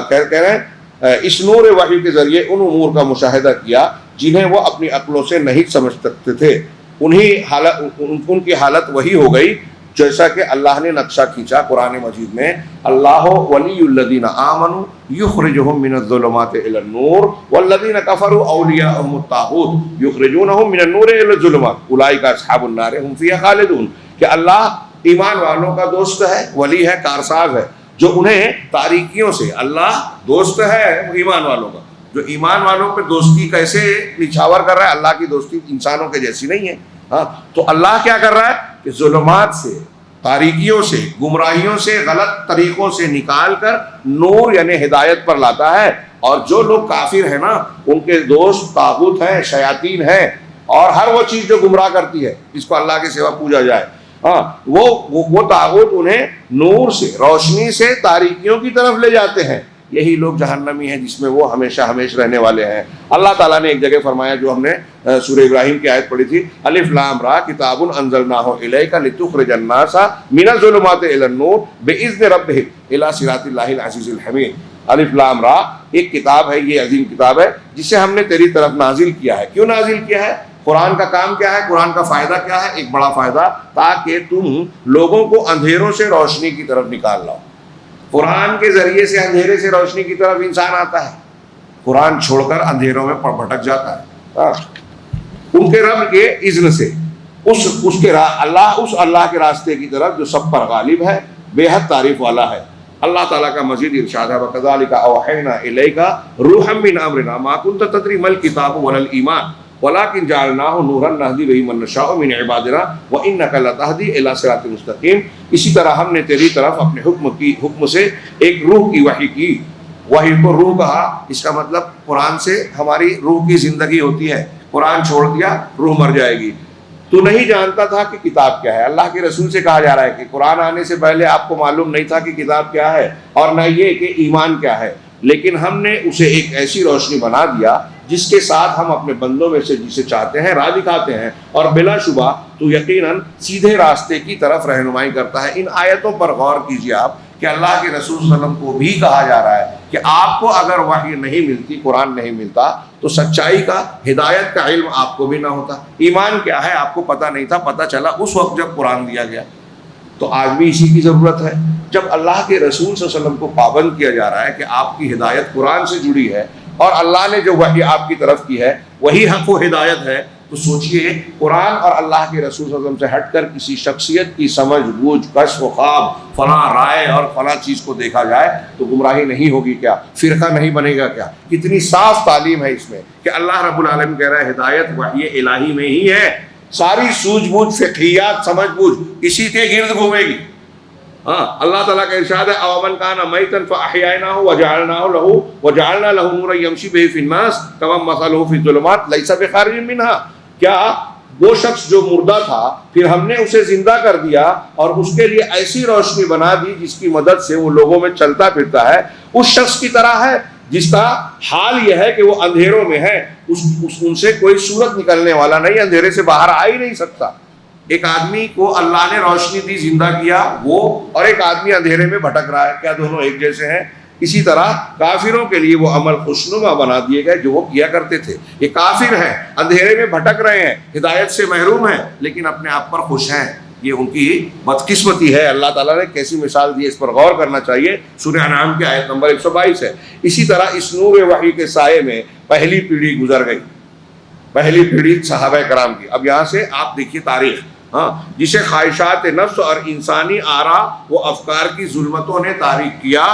کہہ رہے ہیں, اس نور وحی کے ذریعے ان امور کا مشاہدہ کیا جنہیں وہ اپنی عقلوں سے نہیں سمجھ سکتے تھے. ان کی حالت وہی ہو گئی جیسا کہ اللہ نے نقشہ کھینچا قرآن مجید میں. اللہ ولی الذین آمنوا یخرجہم من الظلمات الی النور والذین کفروا اولیاءہم الطاغوت یخرجونہم من النور الی الظلمات اولئک اصحاب النار هم فیہا خالدون. کہ اللہ ایمان والوں کا دوست ہے, ولی ہے, کارساز ہے, جو انہیں تاریکیوں سے, اللہ دوست ہے ایمان والوں کا, جو ایمان والوں پہ دوستی کیسے نچھاور کر رہا ہے. اللہ کی دوستی انسانوں کے جیسی نہیں ہے. ہاں, تو اللہ کیا کر رہا ہے کہ ظلمات سے, تاریکیوں سے, گمراہیوں سے, غلط طریقوں سے نکال کر نور یعنی ہدایت پر لاتا ہے. اور جو لوگ کافر ہیں نا, ان کے دوست طاغوت ہیں, شیاطین ہیں, اور ہر وہ چیز جو گمراہ کرتی ہے جس کو اللہ کے سوا پوجا جائے, ہاں, وہ طاغوت انہیں نور سے, روشنی سے تاریکیوں کی طرف لے جاتے ہیں. یہی لوگ جہنمی ہیں جس میں وہ ہمیشہ رہنے والے ہیں. اللہ تعالیٰ نے ایک جگہ فرمایا جو ہم نے سورہ ابراہیم کی آیت پڑھی تھی, الف لام را کتاب انزلناہ الیک لتخرج الناس من الظلمات الی النور باذن ربہم الی صراط اللہ العزیز الحمید. الف لام را ایک کتاب ہے, یہ عظیم کتاب ہے جسے ہم نے تیری طرف نازل کیا ہے. کیوں نازل کیا ہے؟ قرآن کا کام کیا ہے, قرآن کا فائدہ کیا ہے؟ ایک بڑا فائدہ, تاکہ تم لوگوں کو اندھیروں سے روشنی کی طرف نکال لاؤ. قرآن کے ذریعے سے اندھیرے سے روشنی کی طرف انسان آتا ہے, قرآن چھوڑ کر اندھیروں میں بھٹک جاتا ہے. ان کے رب کے اذن سے اللہ کے راستے کی طرف جو سب پر غالب ہے, بے حد تعریف والا ہے. اللہ تعالیٰ کا مزید ارشاد ہے, وَكَذَلِكَ أَوْحَيْنَا إِلَيْكَ رُوحًا مِّنْ أَمْرِنَا مَا كُنْتَ تَدْرِي مَا الْكِتَابُ وَلَا الْإِيمَانُ وَلَكِنْ جَعَلْنَاهُ نُورًا نَهْدِي بِهِ مَن نَّشَاءُ مِنْ عِبَادِنَا وَإِنَّكَ لَتَهْدِي إِلَىٰ صِرَاطٍ مُسْتَقِيمٍ. اسی طرح ہم نے تیری طرف اپنے حکم سے ایک روح کی وحی کی. وحی کو روح کہا, اس کا مطلب قرآن سے ہماری روح کی زندگی ہوتی ہے. قرآن چھوڑ دیا روح مر جائے گی. تو نہیں جانتا تھا کہ کتاب کیا ہے. اللہ کے رسول سے کہا جا رہا ہے کہ قرآن آنے سے پہلے آپ کو معلوم نہیں تھا کہ کتاب کیا ہے, اور نہ یہ کہ ایمان کیا ہے, لیکن ہم نے اسے ایک ایسی روشنی بنا دیا جس کے ساتھ ہم اپنے بندوں میں سے جسے چاہتے ہیں راہ دکھاتے ہیں, اور بلا شبہ تو یقیناً سیدھے راستے کی طرف رہنمائی کرتا ہے. ان آیتوں پر غور کیجیے آپ کہ اللہ کے رسول صلی اللہ علیہ وسلم کو بھی کہا جا رہا ہے کہ آپ کو اگر وحی نہیں ملتی, قرآن نہیں ملتا, تو سچائی کا, ہدایت کا علم آپ کو بھی نہ ہوتا. ایمان کیا ہے آپ کو پتہ نہیں تھا, پتہ چلا اس وقت جب قرآن دیا گیا. تو آج بھی اسی کی ضرورت ہے. جب اللہ کے رسول صلی اللہ علیہ وسلم کو پابند کیا جا رہا ہے کہ آپ کی ہدایت قرآن سے جڑی ہے, اور اللہ نے جو وحی آپ کی طرف کی ہے وہی حق و ہدایت ہے, تو سوچئے قرآن اور اللہ کے رسول صلی اللہ علیہ وسلم سے ہٹ کر کسی شخصیت کی سمجھ بوجھ, کشف و خواب, فلاں رائے اور فلاں چیز کو دیکھا جائے تو گمراہی نہیں ہوگی کیا, فرقہ نہیں بنے گا کیا؟ کتنی صاف تعلیم ہے اس میں کہ اللہ رب العالمین کہہ رہا ہے ہدایت وحی الہی میں ہی ہے. ساری سوجھ بوجھ, فقہیات, سمجھ بوجھ اسی کے گرد گھومے گی. ہاں, اللہ تعالیٰ کا ارشاد ہے اومن کان میتن فاحییناہ وجعلنا له نورا یمشی بہ فی الناس کمن مثلہ فی الظلمات لیس بخارج منہا. کیا وہ شخص جو مردہ تھا پھر ہم نے اسے زندہ کر دیا اور اس کے لیے ایسی روشنی بنا دی جس کی مدد سے وہ لوگوں میں چلتا پھرتا ہے, اس شخص کی طرح ہے جس کا حال یہ ہے کہ وہ اندھیروں میں ہے, ان سے کوئی صورت نکلنے والا نہیں, اندھیرے سے باہر آ ہی نہیں سکتا. ایک آدمی کو اللہ نے روشنی دی، زندہ کیا وہ، اور ایک آدمی اندھیرے میں بھٹک رہا ہے، کیا دونوں ایک جیسے ہیں؟ اسی طرح کافروں کے لیے وہ عمل خوشنما بنا دیے گئے جو وہ کیا کرتے تھے۔ یہ کافر ہیں، اندھیرے میں بھٹک رہے ہیں، ہدایت سے محروم ہیں، لیکن اپنے آپ پر خوش ہیں، یہ ان کی بدقسمتی ہے۔ اللہ تعالیٰ نے کیسی مثال دی، اس پر غور کرنا چاہیے۔ سورہ انعام کی آیت نمبر 122 ہے۔ اسی طرح اس نور وحی کے سائے میں پہلی پیڑھی گزر گئی، پہلی پیڑھی صحابہ کرام کی۔ اب یہاں سے آپ دیکھیے تاریخ، جسے خواہشات نفس اور انسانی آرا و افکار کی ظلمتوں نے تاریک کیا،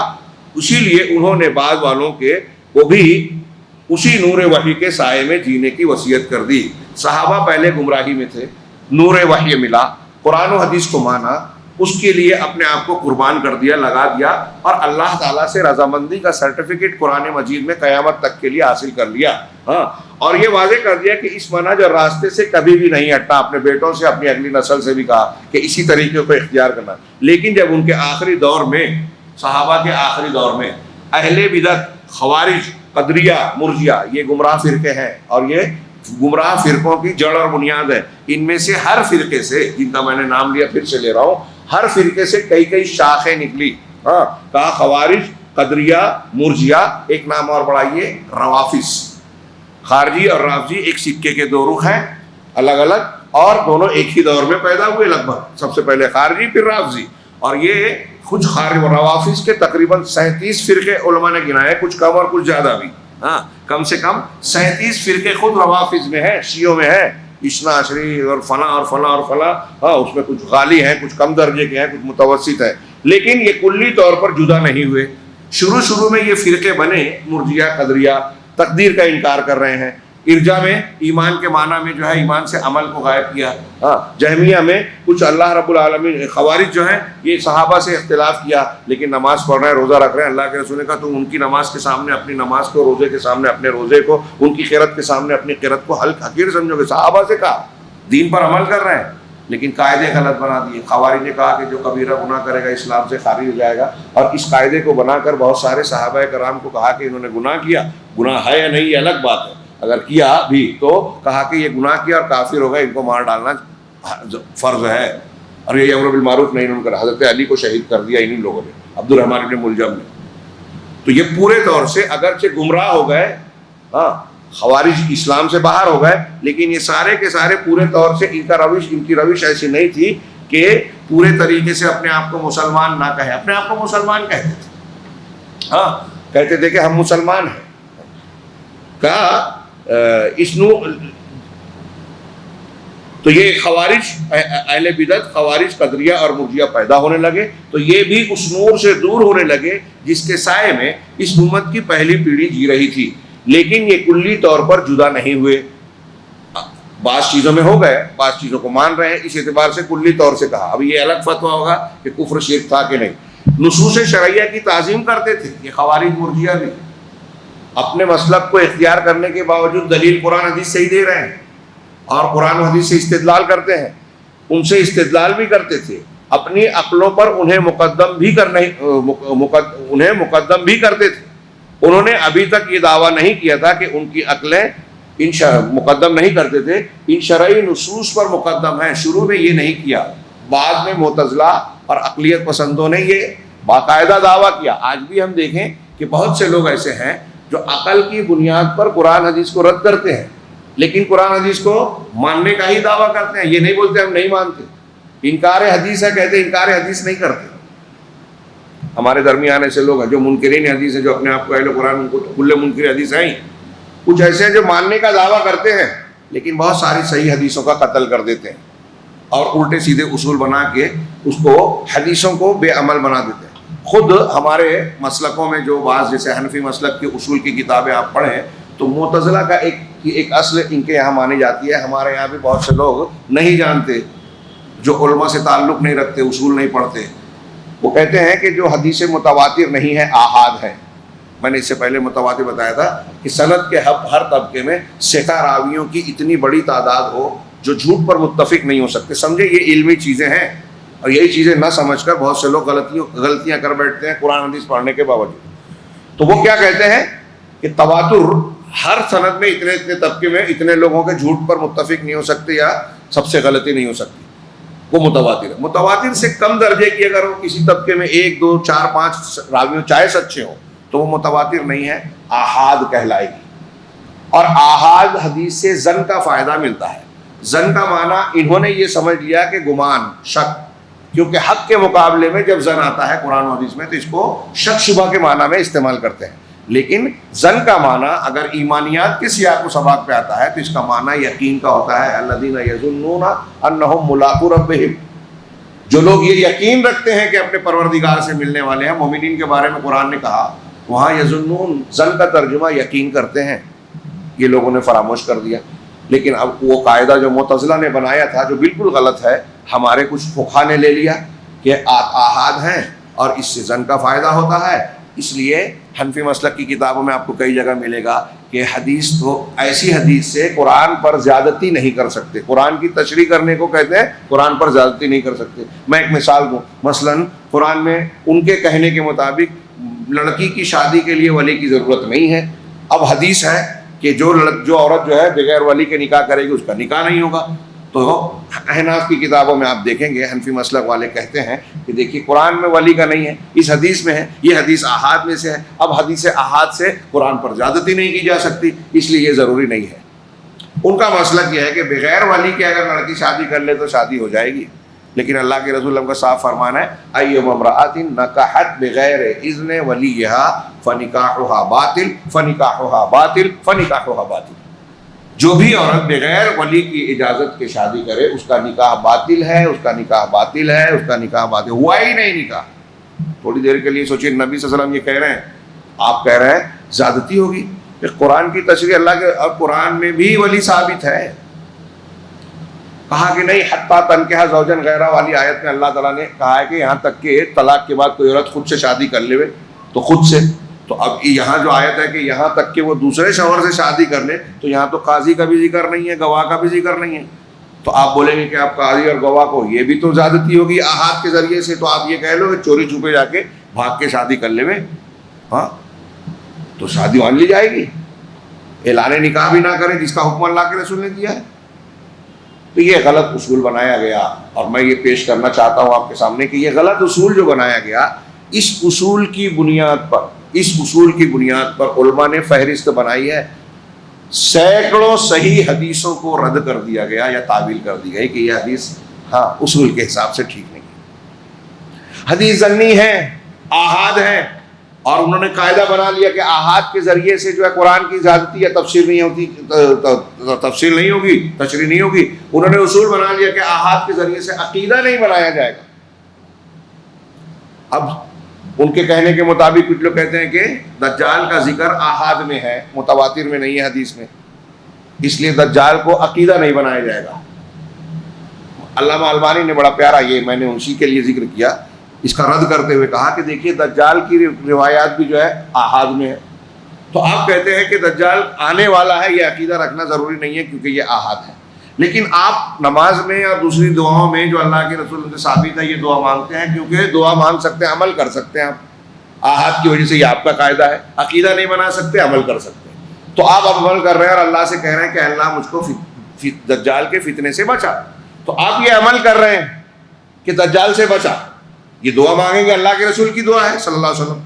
اسی لیے انہوں نے بعض والوں کو بھی اسی نور وحی کے سائے میں جینے کی وصیت کر دی۔ صحابہ پہلے گمراہی میں تھے، نور وحی ملا، قرآن و حدیث کو مانا، اس کے لیے اپنے آپ کو قربان کر دیا، لگا دیا، اور اللہ تعالیٰ سے رضامندی کا سرٹیفکیٹ قرآن مجید میں قیامت تک کے لیے حاصل کر لیا۔ اور یہ واضح کر دیا کہ اس منہج اور راستے سے کبھی بھی نہیں ہٹنا، اپنے بیٹوں سے، اپنی اگلی نسل سے بھی کہا کہ اسی طریقے کو اختیار کرنا۔ لیکن جب ان کے آخری دور میں، صحابہ کے آخری دور میں، اہل بدعت، خوارج، قدریہ، مرجیہ، یہ گمراہ فرقے ہیں، اور یہ گمراہ فرقوں کی جڑ اور بنیاد ہے۔ ان میں سے ہر فرقے سے، جن کا میں نے نام لیا پھر سے لے رہا ہوں، ہر فرقے سے کئی شاخیں نکلی۔ کہا خوارج، قدریہ، مرجیہ، ایک نام اور بڑھائیے، روافظ۔ خارجی اور رافضی ایک سکے کے دو رخ ہیں، الگ الگ، اور دونوں ایک ہی دور میں پیدا ہوئے لگ بھگ، سب سے پہلے خارجی پھر رافضی۔ اور یہ کچھ خارج و روافظ کے تقریباً 37 فرقے علماء نے گنائے، کچھ کم اور کچھ زیادہ بھی، کم سے کم 37 فرقے خود روافظ میں ہیں، شیعوں میں ہیں، اثنا عشری اور فلاں اور فلاں اور فلاں، اس میں کچھ غالی ہیں، کچھ کم درجے کے ہیں، کچھ متوسط ہیں، لیکن یہ کلی طور پر جدا نہیں ہوئے۔ شروع میں یہ فرقے بنے، مرجیہ، قدریہ، تقدیر کا انکار کر رہے ہیں، ارجا میں ایمان کے معنی میں جو ہے ایمان سے عمل کو غائب کیا، جہمیہ میں کچھ اللہ رب العالمین، خوارج جو ہیں یہ صحابہ سے اختلاف کیا، لیکن نماز پڑھ رہے ہیں، روزہ رکھ رہے ہیں، اللہ کے رسول نے کہا تم ان کی نماز کے سامنے اپنی نماز کو، روزے کے سامنے اپنے روزے کو، ان کی قرت کے سامنے اپنی قرت کو حقیر سمجھو گے۔ صحابہ سے کہا، دین پر عمل کر رہے ہیں، لیکن قاعدے غلط بنا دیے۔ خوارج نے کہا کہ جو کبیرہ گناہ کرے گا اسلام سے خارج ہو جائے گا، اور اس قاعدے کو بنا کر بہت سارے صحابہ کرام کو کہا کہ انہوں نے گناہ کیا، گناہ ہے یا نہیں یہ الگ بات ہے، اگر کیا بھی تو کہا کہ یہ گناہ کیا اور کافر ہو گئے، ان کو مار ڈالنا فرض ہے، اور یہ امر بالمعروف نہیں انہوں نے کہا۔ حضرت علی کو شہید کر دیا انہی لوگوں نے، عبد الرحمن ابن ملجم نے۔ تو یہ پورے طور سے اگرچہ گمراہ ہو گئے، خوارج اسلام سے باہر ہو گئے، لیکن یہ سارے کے سارے پورے طور سے ان کی روش ایسی نہیں تھی کہ پورے طریقے سے اپنے آپ کو مسلمان نہ کہے، اپنے آپ کو مسلمان کہتے تھے، کہتے تھے کہ ہم مسلمان ہیں۔ کہا تو یہ خوارج، اہل بدعت، خوارج، قدریہ اور مرجیہ پیدا ہونے لگے، تو یہ بھی اس نور سے دور ہونے لگے جس کے سائے میں اس امت کی پہلی پیڑھی جی رہی تھی، لیکن یہ کلی طور پر جدا نہیں ہوئے، بعض چیزوں میں ہو گئے، بعض چیزوں کو مان رہے ہیں، اس اعتبار سے کلی طور سے کہا۔ اب یہ الگ فتویٰ ہوگا کہ کفر شرک تھا کہ نہیں۔ نصوص شرعیہ کی تعظیم کرتے تھے یہ خوارج، مرجیہ بھی، اپنے مسلک کو اختیار کرنے کے باوجود دلیل قرآن حدیث سے ہی دے رہے ہیں، اور قرآن و حدیث سے استدلال کرتے ہیں، ان سے استدلال بھی کرتے تھے، اپنی عقلوں پر انہیں مقدم بھی کرتے تھے۔ انہوں نے ابھی تک یہ دعویٰ نہیں کیا تھا کہ ان کی عقلیں مقدم نہیں کرتے تھے، ان شرعی نصوص پر مقدم ہیں، شروع میں یہ نہیں کیا، بعد میں معتزلہ اور عقلیت پسندوں نے یہ باقاعدہ دعویٰ کیا۔ آج بھی ہم دیکھیں کہ بہت سے لوگ ایسے ہیں جو عقل کی بنیاد پر قرآن حدیث کو رد کرتے ہیں، لیکن قرآن حدیث کو ماننے کا ہی دعویٰ کرتے ہیں، یہ نہیں بولتے ہم نہیں مانتے، انکار حدیث ہے کہتے، انکار حدیث نہیں کرتے۔ ہمارے درمیان ایسے لوگ ہیں جو منکرین حدیث ہیں، جو اپنے آپ کو اہل قرآن، ان کو کل منکر حدیث ہیں، کچھ ایسے ہیں جو ماننے کا دعویٰ کرتے ہیں لیکن بہت ساری صحیح حدیثوں کا قتل کر دیتے ہیں، اور الٹے سیدھے اصول بنا کے اس کو، حدیثوں کو بے عمل بنا دیتے ہیں۔ خود ہمارے مسلکوں میں جو بعض، جیسے حنفی مسلک کے اصول کی کتابیں آپ پڑھیں تو معتزلہ کا ایک اصل ان کے یہاں مانی جاتی ہے، ہمارے یہاں بھی بہت سے لوگ نہیں جانتے، جو علماء سے تعلق نہیں رکھتے، اصول نہیں پڑھتے، وہ کہتے ہیں کہ جو حدیث متواتر نہیں ہے، آحاد ہے۔ میں نے اس سے پہلے متواتر بتایا تھا کہ سند کے ہر طبقے میں ثقہ راویوں کی اتنی بڑی تعداد ہو جو جھوٹ پر متفق نہیں ہو سکتے، سمجھے یہ علمی چیزیں ہیں، اور یہی چیزیں نہ سمجھ کر بہت سے لوگ غلطیاں کر بیٹھتے ہیں قرآن حدیث پڑھنے کے باوجود۔ تو وہ کیا کہتے ہیں کہ تواتر ہر سند میں اتنے طبقے میں اتنے لوگوں کے جھوٹ پر متفق نہیں ہو سکتے، یا سب سے غلطی نہیں ہو سکتی۔ وہ متواتر ہے. متواتر سے کم درجے کی اگر وہ کسی طبقے میں 1 2 4 5 راویوں چاہے سچے ہوں تو وہ متواتر نہیں ہے, آحاد کہلائے گی. اور آحاد حدیث سے ظن کا فائدہ ملتا ہے. ظن کا معنی انہوں نے یہ سمجھ لیا کہ گمان, شک, کیونکہ حق کے مقابلے میں جب ظن آتا ہے قرآن و حدیث میں تو اس کو شک شبہ کے معنی میں استعمال کرتے ہیں. لیکن ظن کا معنی اگر ایمانیات کے سیاق و سباق پہ آتا ہے تو اس کا معنی یقین کا ہوتا ہے. الذین یظنون انہم ملاقو ربہم, جو لوگ یہ یقین رکھتے ہیں کہ اپنے پروردگار سے ملنے والے ہیں. مومنین کے بارے میں قرآن نے کہا, وہاں یظنون ظن کا ترجمہ یقین کرتے ہیں, یہ لوگوں نے فراموش کر دیا. لیکن اب وہ قاعدہ جو معتزلہ نے بنایا تھا جو بالکل غلط ہے, ہمارے کچھ فقہا نے لے لیا کہ آحاد ہیں اور اس سے ظن کا فائدہ ہوتا ہے. اس لیے حنفی مسلک کی کتابوں میں آپ کو کئی جگہ ملے گا کہ حدیث تو ایسی حدیث سے قرآن پر زیادتی نہیں کر سکتے. قرآن کی تشریح کرنے کو کہتے ہیں, قرآن پر زیادتی نہیں کر سکتے. میں ایک مثال دوں, مثلاً قرآن میں ان کے کہنے کے مطابق لڑکی کی شادی کے لیے ولی کی ضرورت نہیں ہے. اب حدیث ہے کہ جو عورت جو ہے بغیر ولی کے نکاح کرے گی اس کا نکاح نہیں ہوگا. تو احناف کی کتابوں میں آپ دیکھیں گے حنفی مسلک والے کہتے ہیں کہ دیکھیے قرآن میں ولی کا نہیں ہے, اس حدیث میں ہے, یہ حدیث احاد میں سے ہے. اب حدیث احاد سے قرآن پر زیادتی نہیں کی جا سکتی, اس لیے یہ ضروری نہیں ہے. ان کا مسلک یہ ہے کہ بغیر ولی کے اگر لڑکی شادی کر لے تو شادی ہو جائے گی. لیکن اللہ کے رسول کا صاف فرمان ہے, ایما امرأۃ نکحت بغیر اذن ولیھا فنکاحھا باطل فنکاحھا باطل فنکاحھا باطل. جو بھی عورت بغیر ولی کی اجازت کے شادی کرے اس کا نکاح باطل ہے, اس کا نکاح باطل ہے, اس کا نکاح باطل, ہوا ہی نہیں نکاح. تھوڑی دیر کے لیے سوچیے, نبی صلی اللہ علیہ وسلم یہ کہہ رہے ہیں, آپ کہہ رہے ہیں زیادتی ہوگی. قرآن کی تشریح اللہ کے, اب قرآن میں بھی ولی ثابت ہے. کہا کہ نہیں حتیٰ تنکحہ زوجن غیرہ والی آیت میں اللہ تعالیٰ نے کہا ہے کہ یہاں تک کہ طلاق کے بعد کوئی عورت خود سے شادی کر لے تو خود سے. تو اب یہاں جو آیت ہے کہ یہاں تک کہ وہ دوسرے شوہر سے شادی کر لے, تو یہاں تو قاضی کا بھی ذکر نہیں ہے, گواہ کا بھی ذکر نہیں ہے. تو آپ بولیں گے کہ آپ قاضی اور گواہ کو, یہ بھی تو زیادتی ہوگی احاد کے ذریعے سے. تو آپ یہ کہہ لو کہ چوری چھپے جا کے بھاگ کے شادی کر لے, ہاں تو شادی مان لی جائے گی. اعلان نکاح بھی نہ کریں جس کا حکم اللہ کے رسول نے دیا ہے. تو یہ غلط اصول بنایا گیا, اور میں یہ پیش کرنا چاہتا ہوں آپ کے سامنے کہ یہ غلط اصول جو بنایا گیا, اس اصول کی بنیاد پر علماء نے فہرست بنائی ہے. سینکڑوں صحیح حدیثوں کو رد کر دیا گیا یا تعویل کر دی گئی کہ یہ حدیث ہاں اصول کے حساب سے ٹھیک نہیں ہے, حدیث ظنی ہے, آحاد ہے. اور انہوں نے قاعدہ بنا لیا کہ آحاد کے ذریعے سے جو ہے قرآن کی زیادتی یا تفسیر نہیں ہوتی, تفسیر نہیں ہوگی, تشریح نہیں ہوگی. انہوں نے اصول بنا لیا کہ آحاد کے ذریعے سے عقیدہ نہیں بنایا جائے گا. اب ان کے کہنے کے مطابق کچھ لوگ کہتے ہیں کہ دجال کا ذکر آحاد میں ہے, متواتر میں نہیں ہے حدیث میں, اس لیے دجال کو عقیدہ نہیں بنایا جائے گا. علامہ البانی نے بڑا پیارا, یہ میں نے اسی کے لیے ذکر کیا, اس کا رد کرتے ہوئے کہا کہ دیکھیے دجال کی روایات بھی جو ہے آحاد میں ہے. تو آپ کہتے ہیں کہ دجال آنے والا ہے, یہ عقیدہ رکھنا ضروری نہیں ہے کیونکہ یہ آحاد ہے. لیکن آپ نماز میں اور دوسری دعاؤں میں جو اللہ کے رسول سے ثابت ہے یہ دعا مانگتے ہیں, کیونکہ دعا مانگ سکتے ہیں, عمل کر سکتے ہیں. آپ آحاد کی وجہ سے یہ آپ کا قاعدہ ہے, عقیدہ نہیں بنا سکتے, عمل کر سکتے ہیں. تو آپ عمل کر رہے ہیں اور اللہ سے کہہ رہے ہیں کہ اللہ مجھ کو دجال کے فتنے سے بچا. تو آپ یہ عمل کر رہے ہیں کہ دجال سے بچا, یہ دعا مانگیں گے, اللہ کے رسول کی دعا ہے صلی اللہ علیہ وسلم.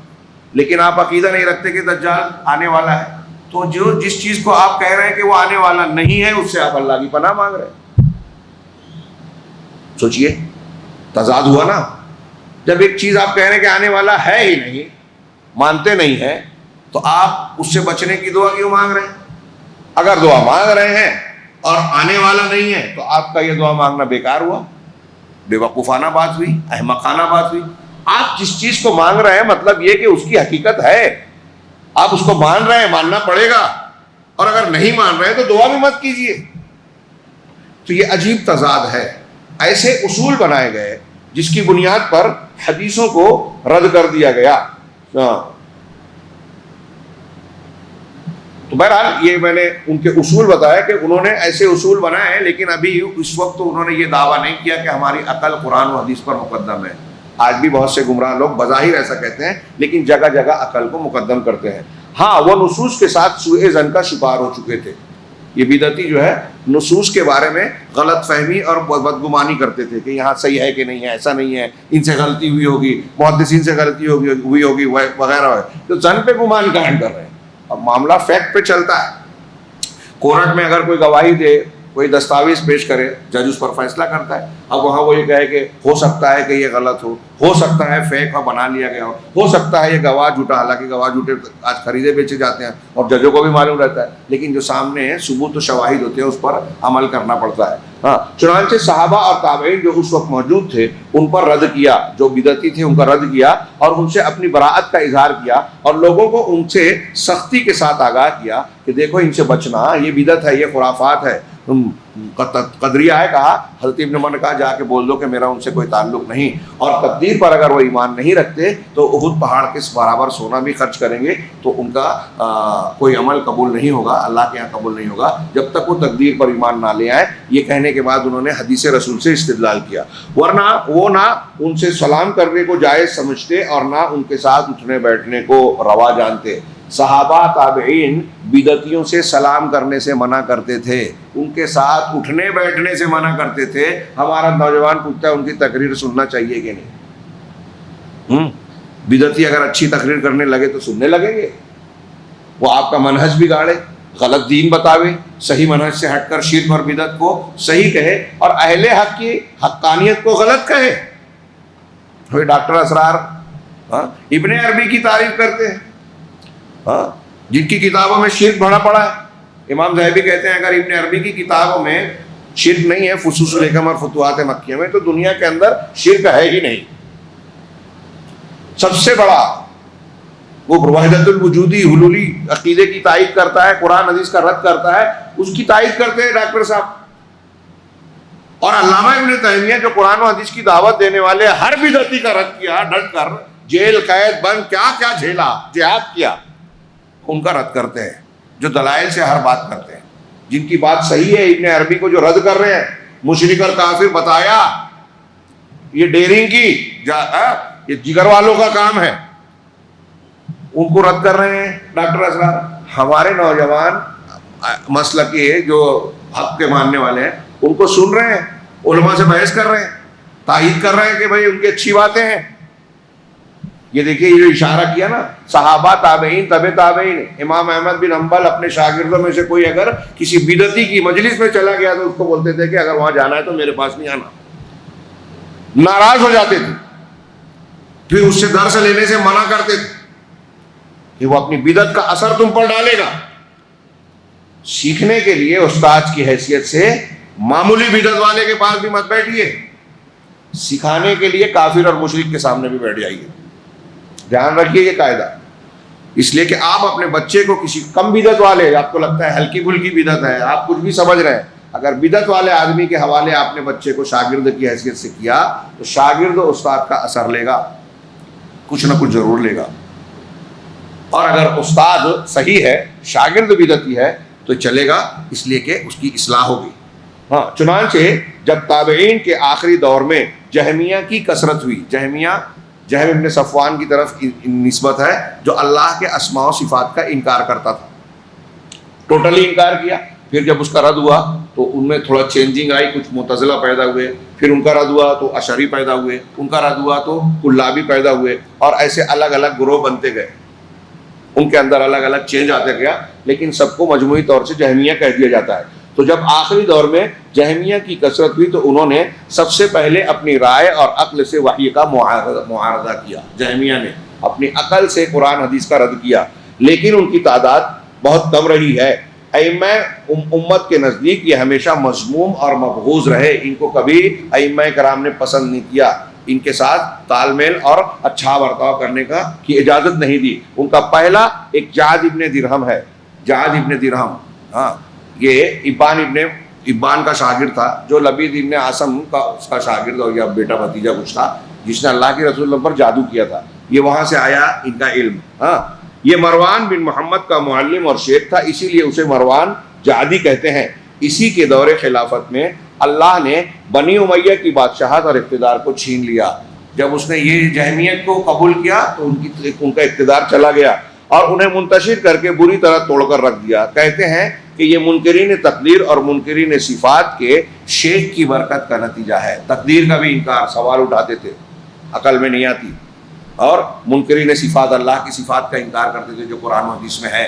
لیکن آپ عقیدہ نہیں رکھتے کہ دجال آنے والا ہے, تو جس چیز کو آپ کہہ رہے ہیں کہ وہ آنے والا نہیں ہے اس سے آپ اللہ کی پناہ مانگ رہے ہیں. سوچئے تضاد ہوا نا. جب ایک چیز آپ کہہ رہے ہیں کہ آنے والا ہے ہی نہیں, مانتے نہیں ہیں, تو آپ اس سے بچنے کی دعا کیوں مانگ رہے ہیں؟ اگر دعا مانگ رہے ہیں اور آنے والا نہیں ہے تو آپ کا یہ دعا مانگنا بیکار ہوا, بے وقوفانہ بات ہوئی, احمقانہ بات ہوئی. آپ جس چیز کو مانگ رہے ہیں مطلب یہ کہ اس کی حقیقت ہے, آپ اس کو مان رہے ہیں, ماننا پڑے گا. اور اگر نہیں مان رہے تو دعا بھی مت کیجیے. تو یہ عجیب تضاد ہے. ایسے اصول بنائے گئے جس کی بنیاد پر حدیثوں کو رد کر دیا گیا. تو بہرحال یہ میں نے ان کے اصول بتایا کہ انہوں نے ایسے اصول بنائے ہیں, لیکن ابھی اس وقت تو انہوں نے یہ دعویٰ نہیں کیا کہ ہماری عقل قرآن و حدیث پر مقدم ہے. آج بھی بہت سے گمراہ لوگ بظاہر ایسا کہتے ہیں, لیکن جگہ جگہ عقل کو مقدم کرتے ہیں. ہاں وہ نصوص کے ساتھ سوء ظن کا شکار ہو چکے تھے, یہ بدعتی جو ہے نصوص کے بارے میں غلط فہمی اور بدگمانی کرتے تھے کہ یہاں صحیح ہے کہ نہیں ہے، ایسا نہیں ہے، ان سے غلطی ہوئی ہوگی، محدثین سے غلطی ہوئی ہوگی وغیرہ، تو زن پہ گمان قائم کر رہے ہیں۔ اب معاملہ فیکٹ پہ چلتا ہے، کورٹ میں اگر کوئی گواہی دے، کوئی دستاویز پیش کرے، جج اس پر فیصلہ کرتا ہے۔ اب وہاں وہ یہ کہے کہ ہو سکتا ہے کہ یہ غلط ہو سکتا ہے فیک اور بنا لیا گیا ہو سکتا ہے یہ گواہ جھوٹا، حالانکہ گواہ جھوٹے آج خریدے بیچے جاتے ہیں اور ججوں کو بھی معلوم رہتا ہے، لیکن جو سامنے ثبوت و شواہد ہوتے ہیں اس پر عمل کرنا پڑتا ہے۔ ہاں، چنانچہ صحابہ اور تابعین جو اس وقت موجود تھے ان پر رد کیا، جو بدعتی تھے ان کا رد کیا اور ان سے اپنی براءت کا اظہار کیا، اور لوگوں کو ان سے سختی کے ساتھ آگاہ کیا کہ دیکھو ان سے بچنا، یہ بدعت ہے، یہ خرافات ہے۔ قدریہ ہے، کہا حضرت ابن عمر نے کہا جا کے بول دو کہ میرا ان سے کوئی تعلق نہیں، اور تقدیر پر اگر وہ ایمان نہیں رکھتے تو احد پہاڑ کے برابر سونا بھی خرچ کریں گے تو ان کا کوئی عمل قبول نہیں ہوگا، اللہ کے یہاں قبول نہیں ہوگا جب تک وہ تقدیر پر ایمان نہ لے آئے۔ یہ کہنے کے بعد انہوں نے حدیث رسول سے استدلال کیا، ورنہ وہ نہ ان سے سلام کرنے کو جائز سمجھتے اور نہ ان کے ساتھ اٹھنے بیٹھنے کو روا جانتے۔ صحابہ تابعین بدعتیوں سے سلام کرنے سے منع کرتے تھے، ان کے ساتھ اٹھنے بیٹھنے سے منع کرتے تھے۔ ہمارا نوجوان پوچھتا ہے ان کی تقریر سننا چاہیے کہ نہیں؟ بدعتی اگر اچھی تقریر کرنے لگے تو سننے لگیں گے؟ وہ آپ کا منہج بگاڑے، غلط دین بتاوے، صحیح منہج سے ہٹ کر شرک اور بدعت کو صحیح کہے اور اہل حق کی حقانیت کو غلط کہے۔ کوئی ڈاکٹر اسرار ابن عربی کی تعریف کرتے ہیں، جن کی کتابوں میں شرک بھرا پڑا ہے۔ امام ذہبی کہتے ہیں اگر ابن عربی کی کتابوں میں شرک نہیں ہے، فصوص الحکم اور فتوحات مکیہ میں، تو دنیا کے اندر شرک ہے ہی نہیں۔ سب سے بڑا وہ وحدت الوجودی حلولی عقیدے کی تائید کرتا ہے، قرآن حدیث کا رد کرتا ہے، اس کی تائید کرتے ہیں ڈاکٹر صاحب۔ اور علامہ ابن تیمیہ جو قرآن و حدیث کی دعوت دینے والے ہر بدعتی کا رد کیا، ڈٹ کر جیل قید بند کیا کیا جھیلا، جہاد کیا، ان کا رد کرتے ہیں، جو دلائل سے ہر بات کرتے ہیں، جن کی بات صحیح ہے۔ ابن عربی کو جو رد کر رہے ہیں، مشرک اور کافر بتایا، یہ ڈیرنگ کی یہ جگر والوں کا کام ہے، ان کو رد کر رہے ہیں ڈاکٹر اسرار۔ ہمارے نوجوان مسلکی جو حق کے ماننے والے ہیں ان کو سن رہے ہیں، علماء سے بحث کر رہے ہیں، تائید کر رہے ہیں کہ بھائی ان کی اچھی باتیں ہیں۔ یہ دیکھیے، یہ جو اشارہ کیا نا، صحابہ تابعین تبع تابعین، امام احمد بن حنبل اپنے شاگردوں میں سے کوئی اگر کسی بدعتی کی مجلس میں چلا گیا تو اس کو بولتے تھے کہ اگر وہاں جانا ہے تو میرے پاس نہیں آنا، ناراض ہو جاتے تھے، پھر اس سے درس لینے سے منع کرتے تھے کہ وہ اپنی بدعت کا اثر تم پر ڈالے گا۔ سیکھنے کے لیے استاد کی حیثیت سے معمولی بدعت والے کے پاس بھی مت بیٹھیے، سکھانے کے لیے کافر اور مشرک کے سامنے بھی بیٹھ جائیے۔ دھیان رکھیے یہ قاعدہ، اس لیے کہ آپ اپنے بچے کو کسی کم بدعت والے، آپ کو لگتا ہے ہلکی پھلکی بدعت ہے، آپ کچھ بھی سمجھ رہے ہیں، اگر بدعت والے آدمی کے حوالے آپ نے بچے کو شاگرد کی حیثیت سے کیا تو شاگرد استاد کا اثر لے گا، کچھ نہ کچھ ضرور لے گا۔ اور اگر استاد صحیح ہے، شاگرد بدعتی ہے تو چلے گا، اس لیے کہ اس کی اصلاح ہوگی۔ ہاں، چنانچہ جب تابعین کے آخری دور میں جہمیہ کی کثرت ہوئی، جہمیہ جہم ابن صفوان کی طرف نسبت ہے، جو اللہ کے اسماء و صفات کا انکار کرتا تھا، ٹوٹلی انکار کیا۔ پھر جب اس کا رد ہوا تو ان میں تھوڑا چینجنگ آئی، کچھ معتزلہ پیدا ہوئے، پھر ان کا رد ہوا تو اشعری پیدا ہوئے، ان کا رد ہوا تو کلابی پیدا ہوئے، اور ایسے الگ الگ گروہ بنتے گئے، ان کے اندر الگ الگ چینج آتے گیا، لیکن سب کو مجموعی طور سے جہمیہ کہہ دیا جاتا ہے۔ تو جب آخری دور میں جہمیہ کی کثرت ہوئی تو انہوں نے سب سے پہلے اپنی رائے اور عقل سے وحی کا معارضہ کیا۔ جہمیہ نے اپنی عقل سے قرآن حدیث کا رد کیا، لیکن ان کی تعداد بہت کم رہی ہے۔ ائمہ امت کے نزدیک یہ ہمیشہ مذموم اور مبغوض رہے، ان کو کبھی ائمہ کرام نے پسند نہیں کیا، ان کے ساتھ تال میل اور اچھا برتاؤ کرنے کی اجازت نہیں دی۔ ان کا پہلا ایک جعد ابن درہم ہے، جعد ابن درہم، ہاں، یہ ابان کا شاگرد تھا، جو لبید ابن عاصم کا اس کا شاگرد اور یا بیٹا بھتیجا کچھ تھا، جس نے اللہ کے رسول پر جادو کیا تھا۔ یہ وہاں سے آیا ان کا علم۔ ہاں، یہ مروان بن محمد کا معلم اور شیخ تھا، اسی لیے اسے مروان جعدی کہتے ہیں۔ اسی کے دور خلافت میں اللہ نے بنی امیہ کی بادشاہت اور اقتدار کو چھین لیا۔ جب اس نے یہ جہمیت کو قبول کیا تو ان کا اقتدار چلا گیا اور انہیں منتشر کر کے بری طرح توڑ کر رکھ دیا۔ کہتے ہیں کہ یہ منکرین تقدیر اور منکرین صفات کے شیخ کی برکت کا نتیجہ ہے۔ تقدیر کا بھی انکار، سوال اٹھاتے تھے، عقل میں نہیں آتی، اور منکرین صفات، اللہ کی صفات کا انکار کرتے تھے جو قرآن و حدیث میں ہے۔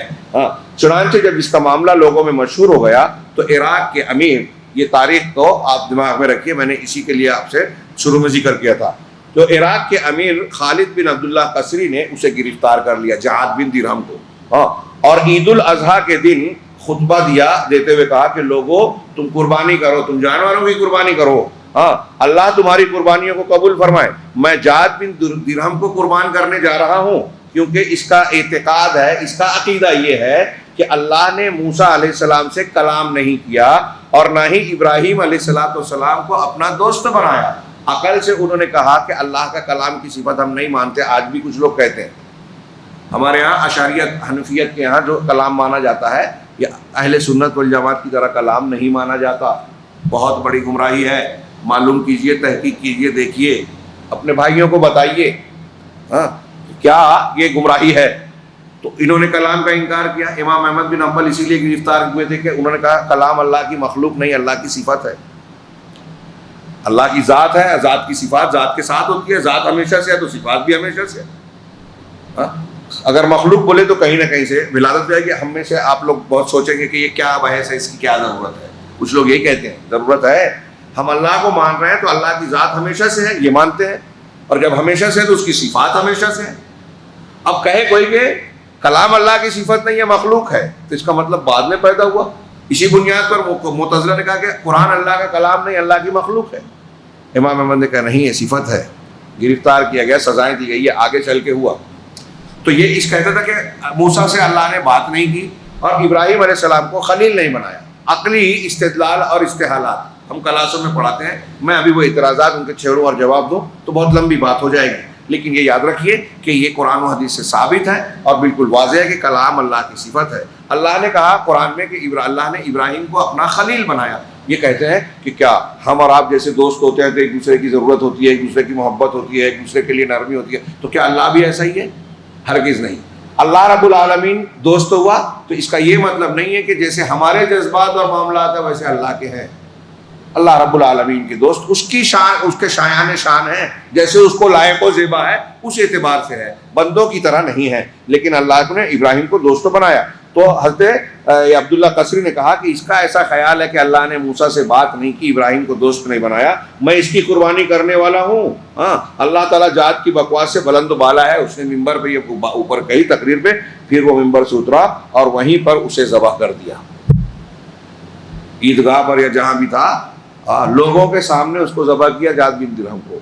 چنانچہ جب اس کا معاملہ لوگوں میں مشہور ہو گیا تو عراق کے امیر، یہ تاریخ کو آپ دماغ میں رکھیے، میں نے اسی کے لیے آپ سے شروع میں ذکر کیا تھا، تو عراق کے امیر خالد بن عبداللہ قصری نے اسے گرفتار کر لیا، جعاد بن درہم کو، اور عید الاضحیٰ کے دن خطبہ دیتے ہوئے کہا کہ لوگوں تم قربانی کرو، تم جانوروں کی قربانی کرو، اللہ تمہاری قربانیوں کو قبول فرمائے، میں جعد بن درہم کو قربان کرنے جا رہا ہوں، کیونکہ اس کا اعتقاد ہے، اس کا عقیدہ یہ ہے کہ اللہ نے موسیٰ علیہ السلام سے کلام نہیں کیا اور نہ ہی ابراہیم علیہ السلام کو اپنا دوست بنایا۔ عقل سے انہوں نے کہا کہ اللہ کا کلام کی صفت ہم نہیں مانتے، آج بھی کچھ لوگ کہتے ہیں، ہمارے ہاں اشعریت حنفیت کے یہاں جو کلام مانا جاتا ہے یہ اہل سنت والجماعت کی طرح کلام نہیں مانا جاتا، بہت بڑی گمراہی ہے، معلوم کیجئے، تحقیق کیجئے، دیکھیے، اپنے بھائیوں کو بتائیے کیا یہ گمراہی ہے۔ تو انہوں نے کلام کا انکار کیا۔ امام احمد بن حنبل اسی لیے گرفتار ہوئے تھے کہ انہوں نے کہا کلام اللہ کی مخلوق نہیں، اللہ کی صفت ہے، اللہ کی ذات ہے، ذات کی صفات ذات کے ساتھ ہوتی ہے، ذات ہمیشہ سے ہے تو صفات بھی ہمیشہ سے ہے۔ اگر مخلوق بولے تو کہیں نہ کہیں سے ولادت جو ہے کہ ہم میں سے آپ لوگ بہت سوچیں گے کہ یہ کیا بحث ہے، اس کی کیا ضرورت ہے، کچھ لوگ یہی کہتے ہیں ضرورت ہے، ہم اللہ کو مان رہے ہیں تو اللہ کی ذات ہمیشہ سے ہے یہ مانتے ہیں، اور جب ہمیشہ سے ہے تو اس کی صفات ہمیشہ سے ہے۔ اب کہے کوئی کہ کلام اللہ کی صفت نہیں ہے مخلوق ہے، تو اس کا مطلب بعد میں پیدا ہوا۔ اسی بنیاد پر معتزلہ نے کہا کہ قرآن اللہ کا کلام نہیں، اللہ کی مخلوق ہے۔ امام احمد نے کہا نہیں، یہ صفت ہے، گرفتار کیا گیا، سزائیں دی گئی، یہ آگے چل کے ہوا۔ تو یہ اس کہتا تھا کہ موسیٰ سے اللہ نے بات نہیں کی اور ابراہیم علیہ السلام کو خلیل نہیں بنایا۔ عقلی استدلال اور استحالات ہم کلاسوں میں پڑھاتے ہیں، میں ابھی وہ اعتراضات ان کے چھیڑوں اور جواب دوں تو بہت لمبی بات ہو جائے گی، لیکن یہ یاد رکھیے کہ یہ قرآن و حدیث سے ثابت ہے اور بالکل واضح ہے کہ کلام اللہ کی صفت ہے۔ اللہ نے کہا قرآن میں کہ اللہ نے ابراہیم کو اپنا خلیل بنایا۔ یہ کہتے ہیں کہ کیا ہم اور آپ جیسے دوست ہوتے ہیں تو ایک دوسرے کی ضرورت ہوتی ہے، ایک دوسرے کی محبت ہوتی ہے، ایک دوسرے کے لیے نرمی ہوتی ہے، تو کیا اللہ بھی ایسا ہی ہے؟ ہرگز نہیں۔ اللہ رب العالمین دوست ہوا تو اس کا یہ مطلب نہیں ہے کہ جیسے ہمارے جذبات اور معاملات ہیں ویسے اللہ کے ہیں۔ اللہ رب العالمین کے دوست اس کی شان، اس کے شایان شان ہیں، جیسے اس کو لائق و زیبا ہے اس اعتبار سے ہے، بندوں کی طرح نہیں ہے۔ لیکن اللہ نے ابراہیم کو دوست بنایا۔ تو حضرت عبداللہ قصری نے کہا کہ اس کا ایسا خیال ہے کہ اللہ نے موسیٰ سے بات نہیں کی، ابراہیم کو دوست نہیں بنایا، میں اس کی قربانی کرنے والا ہوں۔ اللہ تعالیٰ ذات کی بکواس سے بلند و بالا ہے، اس نے ممبر پہ یہ اوپر کہی تقریر پہ، پھر وہ ممبر سے اترا اور وہیں پر اسے ذبح کر دیا، عیدگاہ پر یا جہاں بھی تھا، لوگوں کے سامنے اس کو ذبح کیا، جعد بن درہم کو۔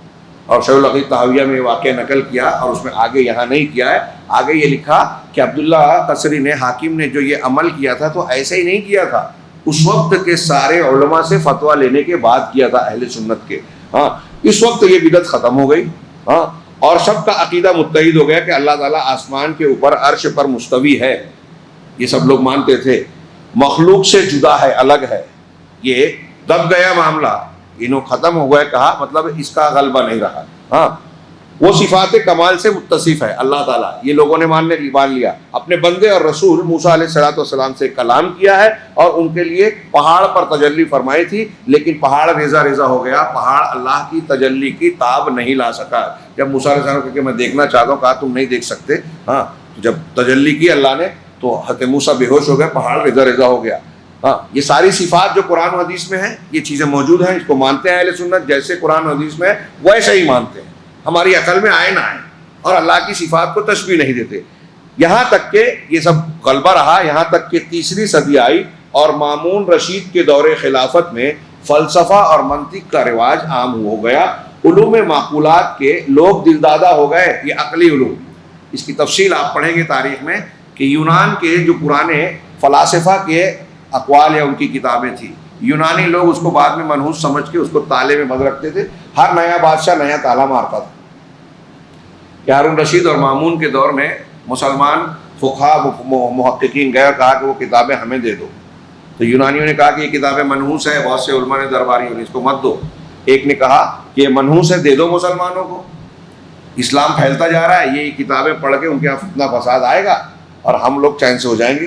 اور شیخ العقید طحاویہ میں واقعہ نقل کیا اور اس میں آگے یہاں نہیں کیا ہے، آگے یہ لکھا کہ عبداللہ قصری نے، حاکم نے جو یہ عمل کیا تھا تو ایسے ہی نہیں کیا تھا، اس وقت کے سارے علماء سے فتویٰ لینے کے بعد کیا تھا، اہل سنت کے۔ اس وقت یہ بدعت ختم ہو گئی اور سب کا عقیدہ متحد ہو گیا کہ اللہ تعالیٰ آسمان کے اوپر عرش پر مستوی ہے، یہ سب لوگ مانتے تھے، مخلوق سے جدا ہے، الگ ہے۔ یہ دب گیا معاملہ، انہوں ختم ہو گئے، کہا مطلب اس کا غلبہ نہیں رہا۔ وہ صفات کمال سے متصف ہے اللہ تعالیٰ، یہ لوگوں نے مان لیا۔ اپنے بندے اور رسول موسیٰ علیہ السلام سے کلام کیا ہے اور ان کے لیے پہاڑ پر تجلی فرمائی تھی، لیکن پہاڑ ریزہ ریزہ ہو گیا، پہاڑ اللہ کی تجلی کی تاب نہیں لا سکا۔ جب موسیٰ علیہ السلام کہ میں دیکھنا چاہتا ہوں، کہا تم نہیں دیکھ سکتے۔ جب تجلی کی اللہ نے تو حضرت موسیٰ بے ہوش ہو گئے، پہاڑ ریزہ ریزہ ہو گیا۔ یہ ساری صفات جو قرآن و حدیث میں ہیں، یہ چیزیں موجود ہیں، اس کو مانتے ہیں اہل سنت، جیسے قرآن و حدیث میں ویسے ہی مانتے ہیں، ہماری عقل میں آئے نہ آئے، اور اللہ کی صفات کو تشبیہ نہیں دیتے۔ یہاں تک کہ یہ سب غلبہ رہا، یہاں تک کہ تیسری صدی آئی اور مامون رشید کے دور خلافت میں فلسفہ اور منطق کا رواج عام ہو گیا، علوم معقولات کے لوگ دلدادہ ہو گئے، یہ عقلی علوم۔ اس کی تفصیل آپ پڑھیں گے تاریخ میں کہ یونان کے جو پرانے فلاسفہ کے اقوال یا ان کی کتابیں تھیں، یونانی لوگ اس کو بعد میں منحوس سمجھ کے اس کو تالے میں بند رکھتے تھے، ہر نیا بادشاہ نیا تالا مارتا تھا۔ کہ ہارون رشید اور مامون کے دور میں مسلمان فقہا محققین گئے اور کہا کہ وہ کتابیں ہمیں دے دو، تو یونانیوں نے کہا کہ یہ کتابیں منحوس ہیں، بہت سے علماء نے درباریوں نے اس کو مت دو۔ ایک نے کہا کہ یہ منحوس ہے، دے دو مسلمانوں کو، اسلام پھیلتا جا رہا ہے، یہ کتابیں پڑھ کے ان کے یہاں فتنہ فساد آئے گا اور ہم لوگ چین سے ہو جائیں گے۔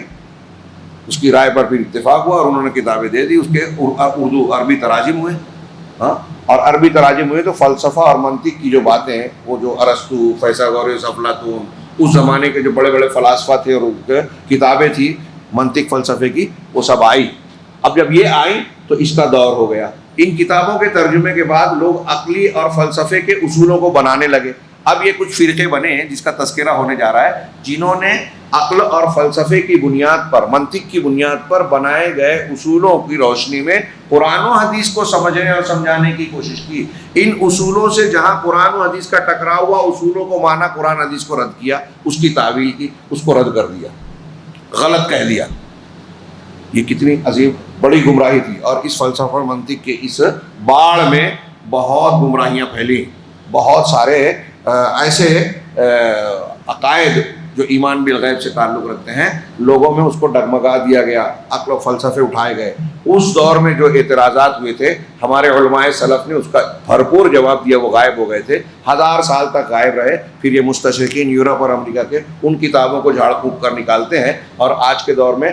اس کی رائے پر پھر اتفاق ہوا اور انہوں نے کتابیں دے دی. اس کے اردو عربی تراجم ہوئے. ہاں، اور عربی تراجم ہوئے تو فلسفہ اور منطق کی جو باتیں ہیں، وہ جو ارسطو، فیثاغورس، افلاطون، اس زمانے کے جو بڑے بڑے فلاسفہ تھے اور ان کی کتابیں تھیں منطق فلسفے کی، وہ سب آئی. اب جب یہ آئیں تو اس کا دور ہو گیا. ان کتابوں کے ترجمے کے بعد لوگ عقلی اور فلسفے کے اصولوں کو بنانے لگے. اب یہ کچھ فرقے بنے ہیں جس کا تذکرہ ہونے جا رہا ہے، جنہوں نے عقل اور فلسفے کی بنیاد پر، منطق کی بنیاد پر بنائے گئے اصولوں کی روشنی میں قرآن و حدیث کو سمجھنے اور سمجھانے کی کوشش کی. ان اصولوں سے جہاں قرآن و حدیث کا ٹکراؤ ہوا، اصولوں کو مانا، قرآن حدیث کو رد کیا، اس کی تعویل کی، اس کو رد کر دیا، غلط کہہ دیا. یہ کتنی عظیم بڑی گمراہی تھی. اور اس فلسفہ اور منطق کے اس باڑ میں بہت گمراہیاں پھیلی. بہت سارے ایسے عقائد جو ایمان بالغیب سے تعلق رکھتے ہیں، لوگوں میں اس کو ڈگمگا دیا گیا، عقل و فلسفے اٹھائے گئے. اس دور میں جو اعتراضات ہوئے تھے، ہمارے علماء سلف نے اس کا بھرپور جواب دیا. وہ غائب ہو گئے تھے، 1000 سال تک غائب رہے. پھر یہ مستشرقین یورپ اور امریکہ کے ان کتابوں کو جھاڑ پھونک کر نکالتے ہیں، اور آج کے دور میں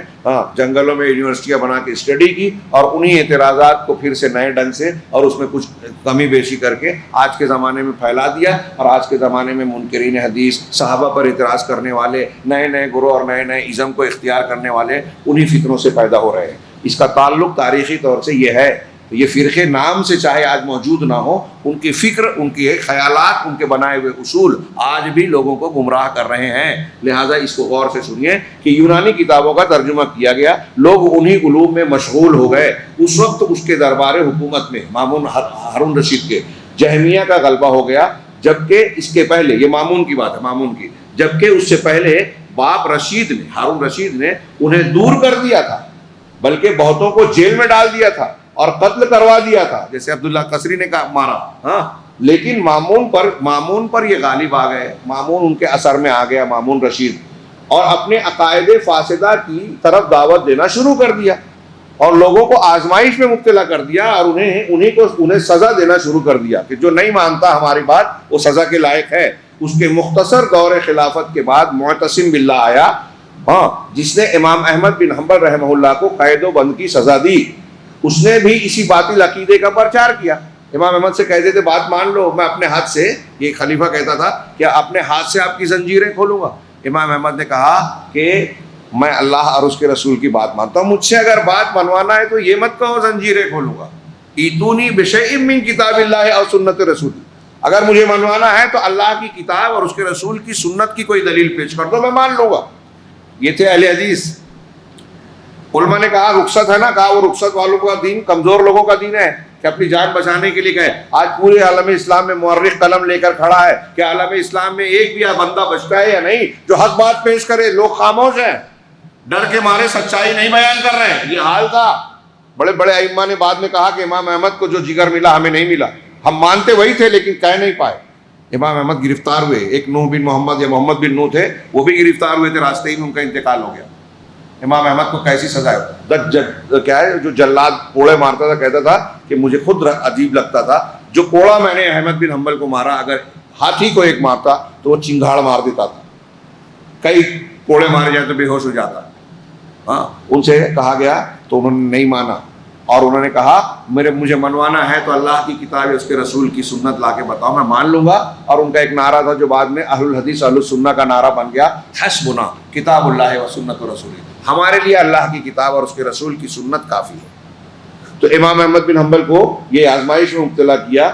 جنگلوں میں یونیورسٹیاں بنا کے اسٹڈی کی، اور انہی اعتراضات کو پھر سے نئے ڈھنگ سے اور اس میں کچھ کمی بیشی کر کے آج کے زمانے میں پھیلا دیا. اور آج کے زمانے میں منکرین حدیث، صحابہ پر اعتراض کرنے والے، نئے نئے گروہ اور نئے نئے ازم کو اختیار کرنے والے انہی فتنوں سے پیدا ہو رہے ہیں. اس کا تعلق تاریخی طور سے یہ ہے. یہ فرقے نام سے چاہے آج موجود نہ ہو، ان کی فکر، ان کے خیالات، ان کے بنائے ہوئے اصول آج بھی لوگوں کو گمراہ کر رہے ہیں. لہٰذا اس کو غور سے سنیے کہ یونانی کتابوں کا ترجمہ کیا گیا، لوگ انہی علوم میں مشغول ہو گئے. اس وقت اس کے دربار حکومت میں مامون ہارون رشید کے جہمیہ کا غلبہ ہو گیا. جبکہ اس کے پہلے، یہ مامون کی بات ہے، مامون کی، جبکہ اس سے پہلے باپ رشید نے، ہارون رشید نے انہیں دور کر دیا تھا، بلکہ بہتوں کو جیل میں ڈال دیا تھا اور قتل کروا دیا تھا، جیسے عبداللہ قصری نے مارا. ہاں، لیکن مامون پر یہ غالب آ گئے. مامون ان کے اثر میں آ گیا، مامون رشید، اور اپنے عقائد فاسدہ کی طرف دعوت دینا شروع کر دیا اور لوگوں کو آزمائش میں مبتلا کر دیا، اور انہیں سزا دینا شروع کر دیا کہ جو نہیں مانتا ہماری بات وہ سزا کے لائق ہے. اس کے مختصر دور خلافت کے بعد معتصم باللہ آیا، جس نے امام احمد بن حنبل رحمہ اللہ کو قید و بند کی سزا دی. اس نے بھی اسی باطل عقیدے کا پرچار کیا. امام احمد سے کہتے تھے بات مان لو، میں اپنے ہاتھ سے، یہ خلیفہ کہتا تھا کہ اپنے ہاتھ سے آپ کی زنجیریں کھولوں گا. امام احمد نے کہا کہ میں اللہ اور اس کے رسول کی بات مانتا ہوں، مجھ سے اگر بات منوانا ہے تو یہ مت کہو زنجیریں کھولوں گا. ایتونی بشیء من کتاب اللہ اور سنت رسول، اگر مجھے منوانا ہے تو اللہ کی کتاب اور اس کے رسول کی سنت کی کوئی دلیل پیش کر دو، میں مان لوں گا. یہ تھے اہل حدیث. علماء نے کہا رخصت ہے نا، کہا وہ رخصت والوں کا دین کمزور لوگوں کا دین ہے کہ اپنی جان بچانے کے لیے گئے. آج پورے عالم اسلام میں مورخ قلم لے کر کھڑا ہے کہ عالم اسلام میں ایک بھی بندہ بچتا ہے یا نہیں جو حق بات پیش کرے. لوگ خاموش ہیں، ڈر کے مارے سچائی نہیں بیان کر رہے ہیں. یہ حال تھا. بڑے بڑے ائمہ نے بعد میں کہا کہ امام احمد کو جو جگر ملا ہمیں نہیں ملا، ہم مانتے وہی تھے لیکن کہہ نہیں پائے. امام احمد گرفتار ہوئے. ایک نوح بن محمد یا محمد بن نوح تھے، وہ بھی گرفتار ہوئے تھے، راستے ہی میں ان کا انتقال ہو گیا. امام احمد کو کیسی سزا ہے؟ کیا ہے جو جلاد کوڑے مارتا تھا، کہتا تھا کہ مجھے خود عجیب لگتا تھا، جو کوڑا میں نے احمد بن حنبل کو مارا، اگر ہاتھی کو ایک مارتا تو وہ چنگھاڑ مار دیتا تھا. کئی کوڑے مارے جائے تو بے ہوش ہو جاتا. ہاں، ان سے کہا گیا تو انہوں نے نہیں مانا، اور انہوں نے کہا مجھے منوانا ہے تو اللہ کی کتاب ہے، اس کے رسول کی سنت لا کے بتاؤ، میں مان لوں گا. اور ان کا ایک نعرہ تھا جو بعد میں اہل الحدیث اہل السنہ کا نعرہ بن گیا، حسبنا کتاب اللہ و سنت رسول، ہمارے لیے اللہ کی کتاب اور اس کے رسول کی سنت کافی ہے. تو امام احمد بن حنبل کو یہ آزمائش میں مبتلا کیا.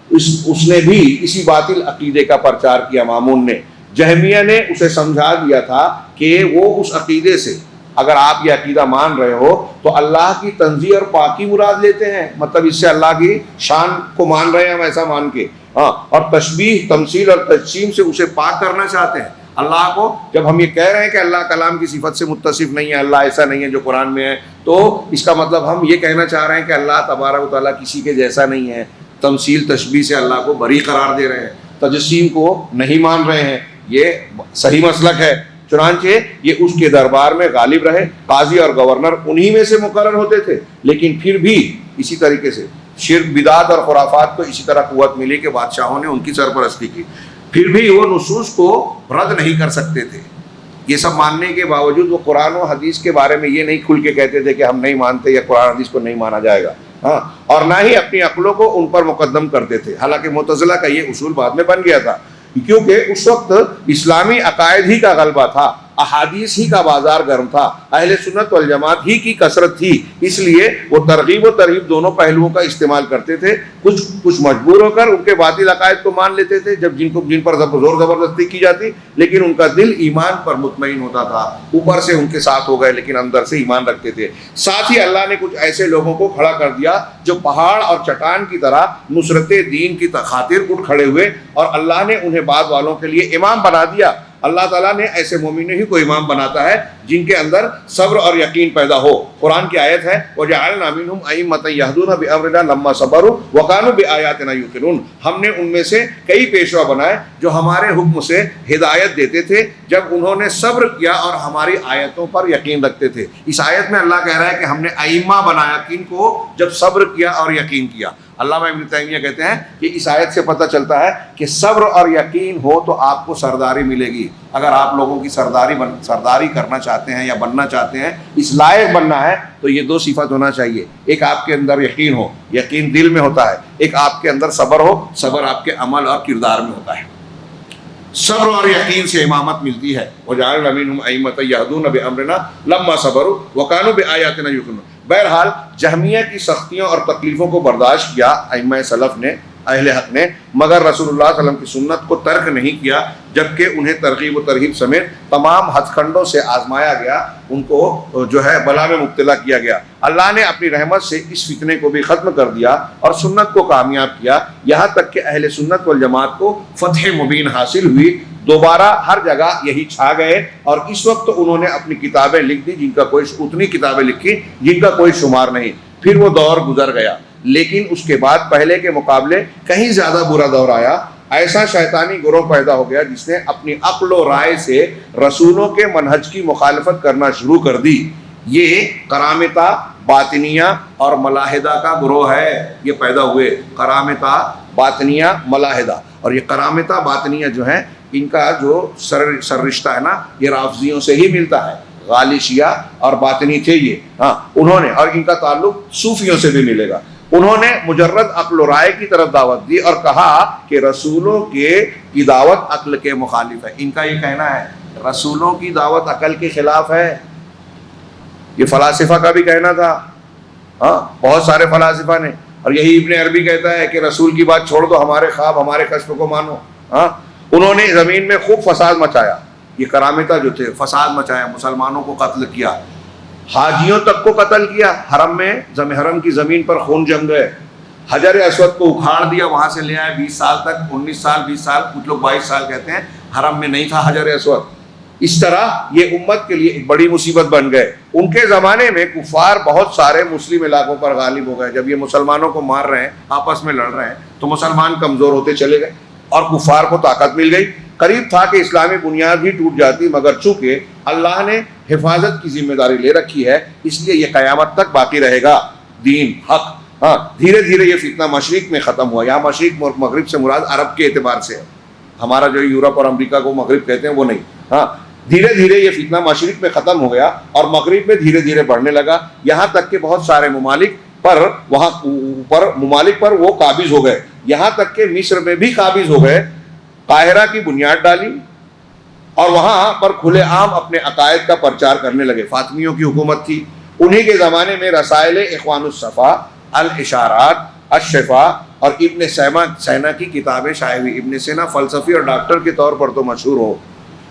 اس نے بھی اسی باطل عقیدے کا پرچار کیا. مامون نے، جہمیہ نے اسے سمجھا دیا تھا کہ وہ اس عقیدے سے، اگر آپ یہ عقیدہ مان رہے ہو تو اللہ کی تنزیہ اور پاکی مراد لیتے ہیں، مطلب اس سے اللہ کی شان کو مان رہے ہیں ہم ایسا مان کے، اور تشبیہ، تمثیل اور تجسیم سے اسے پاک کرنا چاہتے ہیں اللہ کو. جب ہم یہ کہہ رہے ہیں کہ اللہ کلام کی صفت سے متصف نہیں ہے، اللہ ایسا نہیں ہے جو قرآن میں ہے، تو اس کا مطلب ہم یہ کہنا چاہ رہے ہیں کہ اللہ تبارک و تعالیٰ کسی کے جیسا نہیں ہے. تمثیل، تشبیہ سے اللہ کو بری قرار دے رہے ہیں، تجسیم کو نہیں مان رہے ہیں. یہ صحیح مسلک ہے. چنانچہ یہ اس کے دربار میں غالب رہے. قاضی اور گورنر انہی میں سے مقرر ہوتے تھے، لیکن پھر بھی اسی طریقے سے شرک، بدعات اور خرافات کو اسی طرح قوت ملی کہ بادشاہوں نے ان کی سرپرستی کی. پھر بھی وہ نصوص کو رد نہیں کر سکتے تھے. یہ سب ماننے کے باوجود وہ قرآن و حدیث کے بارے میں یہ نہیں کھل کے کہتے تھے کہ ہم نہیں مانتے یا قرآن حدیث کو نہیں مانا جائے گا، ہاں، اور نہ ہی اپنی عقلوں کو ان پر مقدم کرتے تھے. حالانکہ معتزلہ کا یہ اصول بعد میں بن گیا تھا، کیونکہ اس وقت اسلامی عقائد ہی کا غلبہ تھا، احادیث ہی کا بازار گرم تھا، اہل سنت والجماعت ہی کی کثرت تھی، اس لیے وہ ترغیب و ترہیب دونوں پہلوؤں کا استعمال کرتے تھے. کچھ مجبور ہو کر ان کے باطل عقائد کو مان لیتے تھے جب جن پر زور زبردستی کی جاتی، لیکن ان کا دل ایمان پر مطمئن ہوتا تھا. اوپر سے ان کے ساتھ ہو گئے لیکن اندر سے ایمان رکھتے تھے. ساتھ ہی اللہ نے کچھ ایسے لوگوں کو کھڑا کر دیا جو پہاڑ اور چٹان کی طرح نصرت دین کی خاطر اٹھ کھڑے ہوئے، اور اللہ نے انہیں بعد والوں کے لیے امام بنا دیا. اللہ تعالیٰ نے ایسے مومنوں ہی کو امام بناتا ہے جن کے اندر صبر اور یقین پیدا ہو. قرآن کی آیت ہے وَجَعَلْنَا مِنْهُمْ أَئِمَّةً يَهْدُونَ بِأَمْرِنَا لَمَّا صَبَرُوا وَكَانُوا بِآيَاتِنَا يُوقِنُونَ. ہم نے ان میں سے کئی پیشوا بنائے جو ہمارے حکم سے ہدایت دیتے تھے جب انہوں نے صبر کیا اور ہماری آیتوں پر یقین رکھتے تھے. اس آیت میں اللہ کہہ رہا ہے کہ ہم نے ائمہ بنایا کن کو؟ جب صبر کیا اور یقین کیا. علامہ ابن تیمیہ کہتے ہیں کہ اس آیت سے پتہ چلتا ہے کہ صبر اور یقین ہو تو آپ کو سرداری ملے گی. اگر آپ لوگوں کی سرداری کرنا چاہتے ہیں یا بننا چاہتے ہیں، اس لائق بننا ہے، تو یہ دو صفت ہونا چاہیے. ایک آپ کے اندر یقین ہو، یقین دل میں ہوتا ہے. ایک آپ کے اندر صبر ہو، صبر آپ کے عمل اور کردار میں ہوتا ہے. صبر اور یقین سے امامت ملتی ہے. وَجَعَلْنَا مِنْهُمْ أَئِمَّةً يَهْدُونَ بِأَمْرِنَا لَمَّا صَبَرُوا وَكَانُوا بِآيَاتِنَا يُوقِنُونَ. بہرحال جہمیہ کی سختیوں اور تکلیفوں کو برداشت کیا ائمہ سلف نے، اہل حق نے، مگر رسول اللہ صلی اللہ علیہ وسلم کی سنت کو ترک نہیں کیا. جبکہ انہیں ترغیب و ترہیب سمیت تمام ہتھ کنڈوں سے آزمایا گیا، ان کو جو ہے بلا میں مبتلا کیا گیا. اللہ نے اپنی رحمت سے اس فتنے کو بھی ختم کر دیا اور سنت کو کامیاب کیا، یہاں تک کہ اہل سنت والجماعت کو فتح مبین حاصل ہوئی. دوبارہ ہر جگہ یہی چھا گئے، اور اس وقت انہوں نے اپنی کتابیں لکھ دی اتنی کتابیں لکھی جن کا کوئی شمار نہیں. پھر وہ دور گزر گیا، لیکن اس کے بعد پہلے کے مقابلے کہیں زیادہ برا دور آیا. ایسا شیطانی گروہ پیدا ہو گیا جس نے اپنی عقل و رائے سے رسولوں کے منہج کی مخالفت کرنا شروع کر دی. یہ کرامتہ، باطنیہ اور ملاحدہ کا گروہ ہے. یہ پیدا ہوئے کرامتہ، باطنیہ، ملاحدہ. اور یہ کرامتہ باطنیہ جو ہیں، ان کا جو سر رشتہ ہے نا، یہ رافضیوں سے ہی ملتا ہے. غالی شیعہ اور باطنی تھے یہ، ہاں، انہوں نے، اور ان کا تعلق صوفیوں سے بھی ملے گا. انہوں نے مجرد عقل و رائے کی طرف دعوت دی اور کہا کہ رسولوں کی دعوت عقل کے مخالف ہے. ان کا یہ کہنا ہے رسولوں کی دعوت عقل کے خلاف ہے. یہ فلاسفہ کا بھی کہنا تھا، ہاں، بہت سارے فلاسفہ نے. اور یہی ابن عربی کہتا ہے کہ رسول کی بات چھوڑ دو، ہمارے خواب، ہمارے کشف کو مانو. ہاں، انہوں نے زمین میں خوب فساد مچایا. یہ کرامتہ جو تھے فساد مچایا، مسلمانوں کو قتل کیا، حاجیوں تک کو قتل کیا. حرم کی زمین پر خون جم گئے. حجر اسود کو اکھاڑ دیا، وہاں سے لے آئے. 20 سال تک، 19 سال، 20 سال، کچھ لوگ 22 سال کہتے ہیں، حرم میں نہیں تھا حجر اسود. اس طرح یہ امت کے لیے ایک بڑی مصیبت بن گئے. ان کے زمانے میں کفار بہت سارے مسلم علاقوں پر غالب ہو گئے. جب یہ مسلمانوں کو مار رہے ہیں، آپس میں لڑ رہے ہیں، تو مسلمان کمزور ہوتے چلے گئے اور کفار کو طاقت مل گئی. قریب تھا کہ اسلامی بنیاد ہی ٹوٹ جاتی، مگر چونکہ اللہ نے حفاظت کی ذمہ داری لے رکھی ہے، اس لیے یہ قیامت تک باقی رہے گا دین حق. ہاں، دھیرے دھیرے یہ فتنہ مشرق میں ختم ہوا. یہاں مشرق مغرب سے مراد عرب کے اعتبار سے ہے. ہمارا جو یورپ اور امریکہ کو مغرب کہتے ہیں وہ نہیں. ہاں، دھیرے دھیرے یہ فتنہ مشرق میں ختم ہو گیا اور مغرب میں دھیرے دھیرے بڑھنے لگا، یہاں تک کہ بہت سارے ممالک پر وہ قابض ہو گئے. یہاں تک کہ مصر میں بھی قابض ہو گئے. قاہرہ کی بنیاد ڈالی اور وہاں پر کھلے عام اپنے عقائد کا پرچار کرنے لگے. فاطمیوں کی حکومت تھی. انہی کے زمانے میں رسائل اخوان الصفا، الاشارات، الشفا اور ابن سینا کی کتابیں شائع ہوئی. ابن سینا فلسفی اور ڈاکٹر کے طور پر تو مشہور ہو،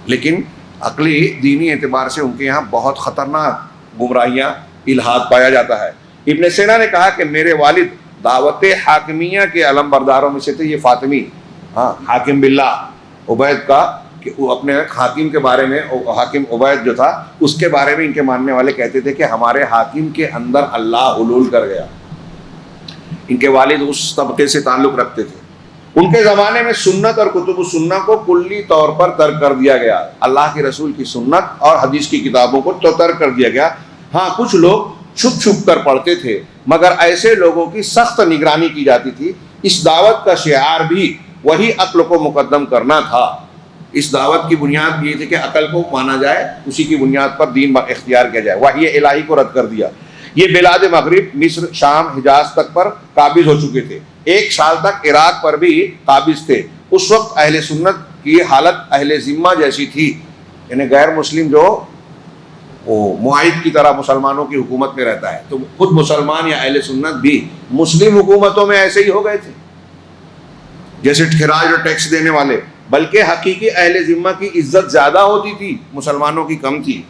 لیکن عقلی دینی اعتبار سے ان کے یہاں بہت خطرناک گمراہیاں، الحاد پایا جاتا ہے. ابن سینا نے کہا کہ میرے والد دعوت حاکمیہ کے علم برداروں میں سے تھے. یہ فاطمی، ہاں، حاکم باللہ، عبید کا، کہ وہ اپنے حاکم کے بارے میں، حاکم عبید جو تھا اس کے بارے میں ان کے ماننے والے کہتے تھے کہ ہمارے حاکم کے اندر اللہ حلول کر گیا. ان کے والد اس طبقے سے تعلق رکھتے تھے. ان کے زمانے میں سنت اور کتب السنہ کو کلی طور پر ترک کر دیا گیا. اللہ کے رسول کی سنت اور حدیث کی کتابوں کو تو ترک کر دیا گیا. ہاں، کچھ لوگ چھپ چھپ کر پڑھتے تھے، مگر ایسے لوگوں کی سخت نگرانی کی جاتی تھی. اس دعوت کا شعار بھی وہی عقل کو مقدم کرنا تھا. اس دعوت کی بنیاد یہ تھی کہ عقل کو مانا جائے، اسی کی بنیاد پر دین اختیار کیا جائے، وحی الہی کو رد کر دیا۔ یہ بلاد مغرب مصر، شام، حجاز تک پر قابض ہو چکے تھے، 1 سال تک عراق پر بھی قابض تھے۔ اس وقت اہل سنت کی حالت اہل ذمہ جیسی تھی، یعنی غیر مسلم جو وہ معاہد کی طرح مسلمانوں کی حکومت میں رہتا ہے، تو خود مسلمان یا اہل سنت بھی مسلم حکومتوں میں ایسے ہی ہو گئے تھے جیسے خراج اور ٹیکس دینے والے، بلکہ حقیقی اہل ذمہ کی عزت زیادہ ہوتی تھی، مسلمانوں کی کم تھی۔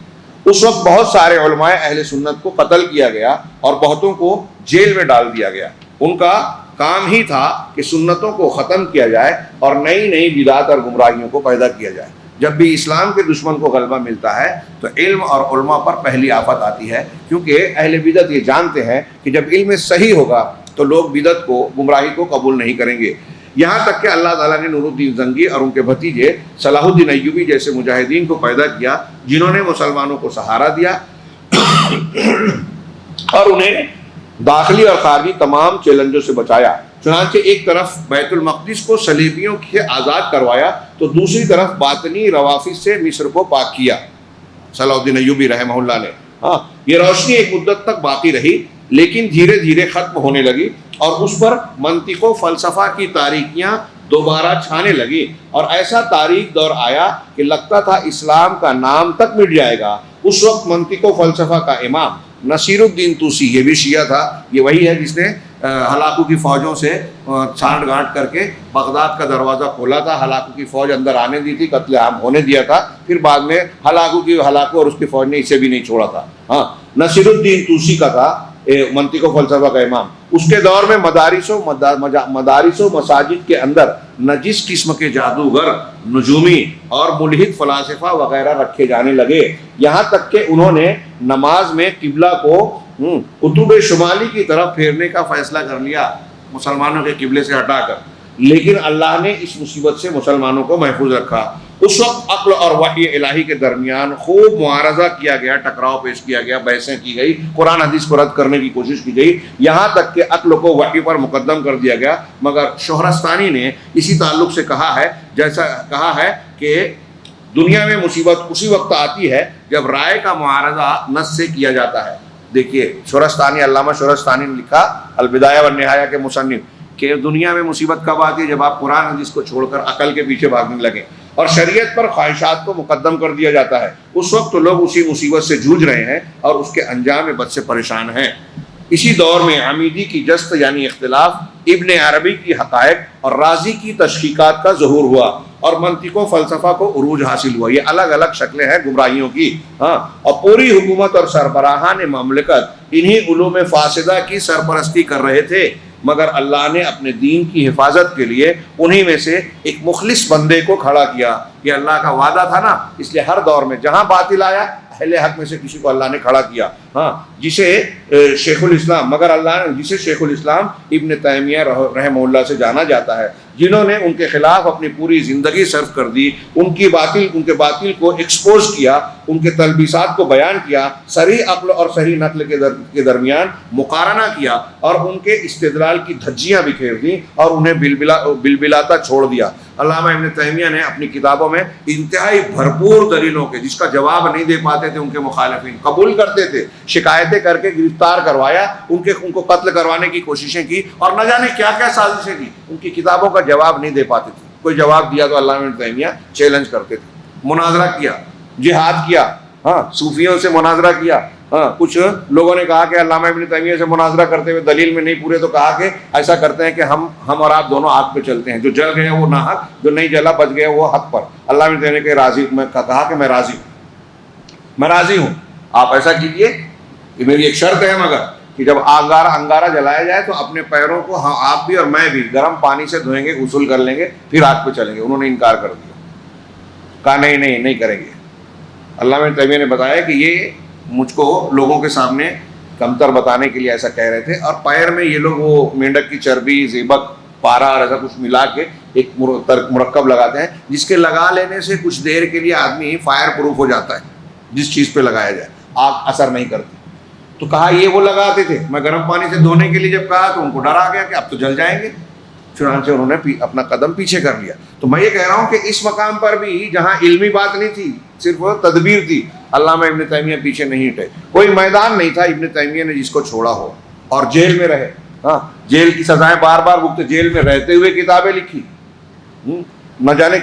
اس وقت بہت سارے علماء اہل سنت کو قتل کیا گیا اور بہتوں کو جیل میں ڈال دیا گیا۔ ان کا کام ہی تھا کہ سنتوں کو ختم کیا جائے اور نئی نئی بدعات اور گمراہیوں کو پیدا کیا جائے۔ جب بھی اسلام کے دشمن کو غلبہ ملتا ہے تو علم اور علماء پر پہلی آفت آتی ہے، کیونکہ اہل بدعت یہ جانتے ہیں کہ جب علم صحیح ہوگا تو لوگ بدعت کو، گمراہی کو قبول نہیں کریں گے۔ یہاں تک کہ اللہ تعالیٰ نے نور الدین زنگی اور ان کے بھتیجے صلاح الدین ایوبی جیسے مجاہدین کو پیدا کیا، جنہوں نے مسلمانوں کو سہارا دیا اور انہیں داخلی اور خارجی تمام چیلنجوں سے بچایا۔ چنانچہ ایک طرف بیت المقدس کو صلیبیوں سے آزاد کروایا تو دوسری طرف باطنی روافظ سے مصر کو پاک کیا صلاح الدین ایوبی رحمہ اللہ نے۔ یہ روشنی ایک مدت تک باقی رہی، لیکن دھیرے دھیرے ختم ہونے لگی اور اس پر منطق و فلسفہ کی تاریکیاں دوبارہ چھانے لگی، اور ایسا تاریک دور آیا کہ لگتا تھا اسلام کا نام تک مٹ جائے گا۔ اس وقت منطق و فلسفہ کا امام نصیر الدین طوسی، یہ بھی شیعہ تھا، یہ وہی ہے جس نے ہلاکو کی فوجوں سے چھانٹ گانٹ کر کے بغداد کا دروازہ کھولا تھا، ہلاکو کی فوج اندر آنے دی تھی، قتل عام ہونے دیا تھا، پھر بعد میں ہلاکو اور اس کی فوج نے اسے بھی نہیں چھوڑا تھا۔ نصیر الدین طوسی کا تھا منطق و فلسفہ کا امام۔ اس کے دور میں مدارس و مساجد کے اندر نجس قسم کے جادوگر، نجومی اور ملحد فلاسفہ وغیرہ رکھے جانے لگے، یہاں تک کہ انہوں نے نماز میں قبلہ کو قطب شمالی کی طرف پھیرنے کا فیصلہ کر لیا، مسلمانوں کے قبلے سے ہٹا کر۔ لیکن اللہ نے اس مصیبت سے مسلمانوں کو محفوظ رکھا۔ اس وقت عقل اور وحی الہی کے درمیان خوب معارضہ کیا گیا، ٹکراؤ پیش کیا گیا، بحثیں کی گئی، قرآن حدیث کو رد کرنے کی کوشش کی گئی، یہاں تک کہ عقل کو وحی پر مقدم کر دیا گیا۔ مگر شہرستانی نے اسی تعلق سے کہا ہے کہ دنیا میں مصیبت اسی وقت آتی ہے جب رائے کا معارضہ نص سے کیا جاتا ہے۔ دیکھیے شہرستانی، علامہ شہرستانی نے لکھا، البدایہ والنہایہ کے مصنف، کہ دنیا میں مصیبت کب آتی ہے؟ جب آپ قرآن حدیث کو چھوڑ کر عقل کے پیچھے بھاگنے لگیں اور شریعت پر خواہشات کو مقدم کر دیا جاتا ہے۔ اس وقت تو لوگ اسی مصیبت سے جوجھ رہے ہیں اور اس کے انجام بد سے پریشان ہیں۔ اسی دور میں حمیدی کی جست یعنی اختلاف، ابن عربی کی حقائق اور رازی کی تشقیقات کا ظہور ہوا اور منطق و فلسفہ کو عروج حاصل ہوا۔ یہ الگ الگ شکلیں ہیں گمراہیوں کی، اور پوری حکومت اور سربراہان مملکت انہی علوم فاسدہ کی سرپرستی کر رہے تھے، مگر اللہ نے اپنے دین کی حفاظت کے لیے انہی میں سے ایک مخلص بندے کو کھڑا کیا۔ یہ اللہ کا وعدہ تھا نا، اس لیے ہر دور میں جہاں باطل آیا اہل حق میں سے کسی کو اللہ نے کھڑا کیا، جسے شیخ الاسلام، مگر اللہ نے جسے شیخ الاسلام ابن تیمیہ رحمہ اللہ سے جانا جاتا ہے، جنہوں نے ان کے خلاف اپنی پوری زندگی صرف کر دی، ان کے باطل کو ایکسپوز کیا، ان کے تلبیسات کو بیان کیا، صحیح عقل اور صحیح نقل کے درمیان مقارنہ کیا اور ان کے استدلال کی دھجیاں بکھیر دیں اور انہیں بلبلاتا چھوڑ دیا۔ علامہ ابن تیمیہ نے اپنی کتابوں میں انتہائی بھرپور دلیلوں کے، جس کا جواب نہیں دے پاتے تھے ان کے مخالفین، قبول کرتے تھے، شکایتیں کر کے گرفتار کروایا، ان کو قتل کروانے کی کوششیں کی اور نہ جانے کیا کیا سازشیں کی، ان کی کتابوں کا جواب نہیں دے پاتے تھے۔ کوئی جواب دیا تو علامہ ابن تیمیہ چیلنج کرتے تھے، مناظرہ کیا، جہاد کیا، صوفیوں سے مناظرہ کیا۔ کچھ لوگوں نے کہا کہ علامہ ابن تیمیہ سے مناظرہ کرتے ہوئے دلیل میں نہیں پورے، تو کہا کہ ایسا کرتے ہیں کہ ہم اور آپ دونوں آگ پہ چلتے ہیں، جو جل گئے وہ ناحق، جو نہیں جلا بچ گئے وہ حق پر۔ علامہ ابن تیمیہ کہا کہ میں راضی ہوں، آپ ایسا کیجئے، یہ میری ایک شرط ہے، مگر کہ جب انگارہ جلایا جائے تو اپنے پیروں کو آپ بھی اور میں بھی گرم پانی سے دھوئیں گے، غسل کر لیں گے، پھر آگ پہ چلیں گے۔ انہوں نے انکار کر دیا، کہا نہیں کریں گے۔ علامہ ابن تیمیہ نے بتایا کہ یہ مجھ کو لوگوں کے سامنے کمتر بتانے کے لیے ایسا کہہ رہے تھے، اور پیر میں یہ لوگ وہ مینڈک کی چربی، زیبک، پارا اور ایسا کچھ ملا کے ایک مرکب لگاتے ہیں، جس کے لگا لینے سے کچھ دیر کے لیے آدمی فائر پروف ہو جاتا ہے، جس چیز پہ لگایا جائے آگ اثر نہیں کرتی۔ تو کہا یہ وہ لگاتے تھے، میں گرم پانی سے دھونے کے لیے جب کہا تو ان کو ڈر آ گیا کہ اب تو جل جائیں گے، چنانچہ انہوں نے اپنا قدم پیچھے کر لیا. تو میں یہ کہہ رہا ہوں کہ اس مقام پر بھی جہاں علمی بات نہیں تھی، صرف تدبیر تھی، علامہ ابن تیمیہ پیچھے نہیں ہٹے. کوئی میدان نہیں تھا ابن تیمیہ نے جس کو چھوڑا ہو، اور جیل میں رہے. ہاں، جیل کی سزائیں بار بار بھگتے، جیل میں رہتے ہوئے کتابیں لکھی. نہ جانے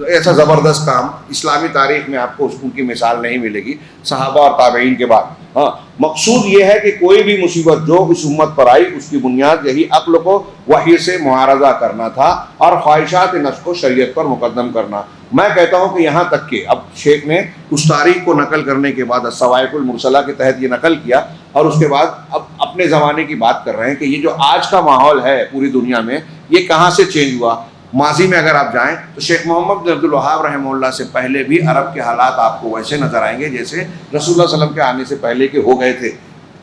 ایسا زبردست کام اسلامی تاریخ میں آپ کو ان کی مثال نہیں ملے گی صحابہ اور تابعین کے بعد. ہاں، مقصود یہ ہے کہ کوئی بھی مصیبت جو اس امت پر آئی اس کی بنیاد یہی عقل کو وحی سے معارضہ کرنا تھا اور خواہشات نفس کو شریعت پر مقدم کرنا. میں کہتا ہوں کہ یہاں تک کہ اب شیخ نے اس تاریخ کو نقل کرنے کے بعد الصواعق المرسلہ کے تحت یہ نقل کیا، اور اس کے بعد اب اپنے زمانے کی بات کر رہے ہیں کہ یہ جو آج کا ماحول ہے پوری دنیا میں، یہ کہاں سے چینج ہوا. ماضی میں اگر آپ جائیں تو شیخ محمد بن عبد الوہاب رحمہ اللہ سے پہلے بھی عرب کے حالات آپ کو ویسے نظر آئیں گے جیسے رسول اللہ صلی اللہ علیہ وسلم کے آنے سے پہلے کے ہو گئے تھے.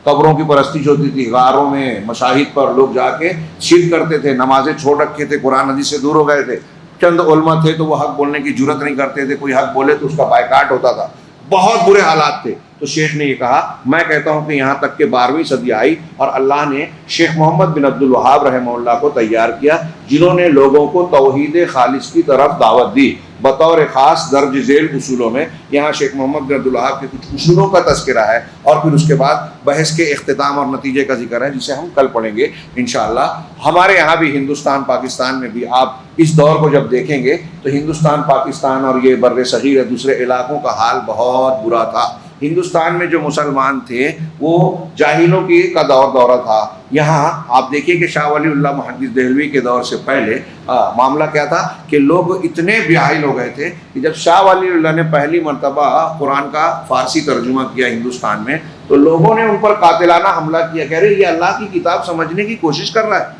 قبروں کی پرستش ہوتی تھی، غاروں میں مشاہد پر لوگ جا کے شرک کرتے تھے، نمازیں چھوڑ رکھے تھے، قرآن حدیث سے دور ہو گئے تھے. چند علماء تھے تو وہ حق بولنے کی جرت نہیں کرتے تھے، کوئی حق بولے تو اس کا بائیکاٹ ہوتا تھا. بہت برے حالات تھے. تو شیخ نے یہ کہا، میں کہتا ہوں کہ یہاں تک کہ 12ویں صدی آئی اور اللہ نے شیخ محمد بن عبد الوہاب رحمہ اللہ کو تیار کیا، جنہوں نے لوگوں کو توحید خالص کی طرف دعوت دی بطور خاص درج ذیل اصولوں میں. یہاں شیخ محمد بن عبد الوہاب کے کچھ اصولوں کا تذکرہ ہے، اور پھر اس کے بعد بحث کے اختتام اور نتیجے کا ذکر ہے جسے ہم کل پڑھیں گے انشاءاللہ. ہمارے یہاں بھی ہندوستان پاکستان میں بھی آپ اس دور کو جب دیکھیں گے تو ہندوستان پاکستان اور یہ بر صغیر دوسرے علاقوں کا حال بہت برا تھا. ہندوستان میں جو مسلمان تھے وہ جاہلوں کی کا دورہ تھا. یہاں آپ دیکھیے کہ شاہ ولی اللہ محدث دہلوی کے دور سے پہلے معاملہ کیا تھا کہ لوگ اتنے بیاہل ہو گئے تھے کہ جب شاہ ولی اللہ نے پہلی مرتبہ قرآن کا فارسی ترجمہ کیا ہندوستان میں تو لوگوں نے ان پر قاتلانہ حملہ کیا، کہہ رہے یہ اللہ کی کتاب سمجھنے کی کوشش کر رہا ہے.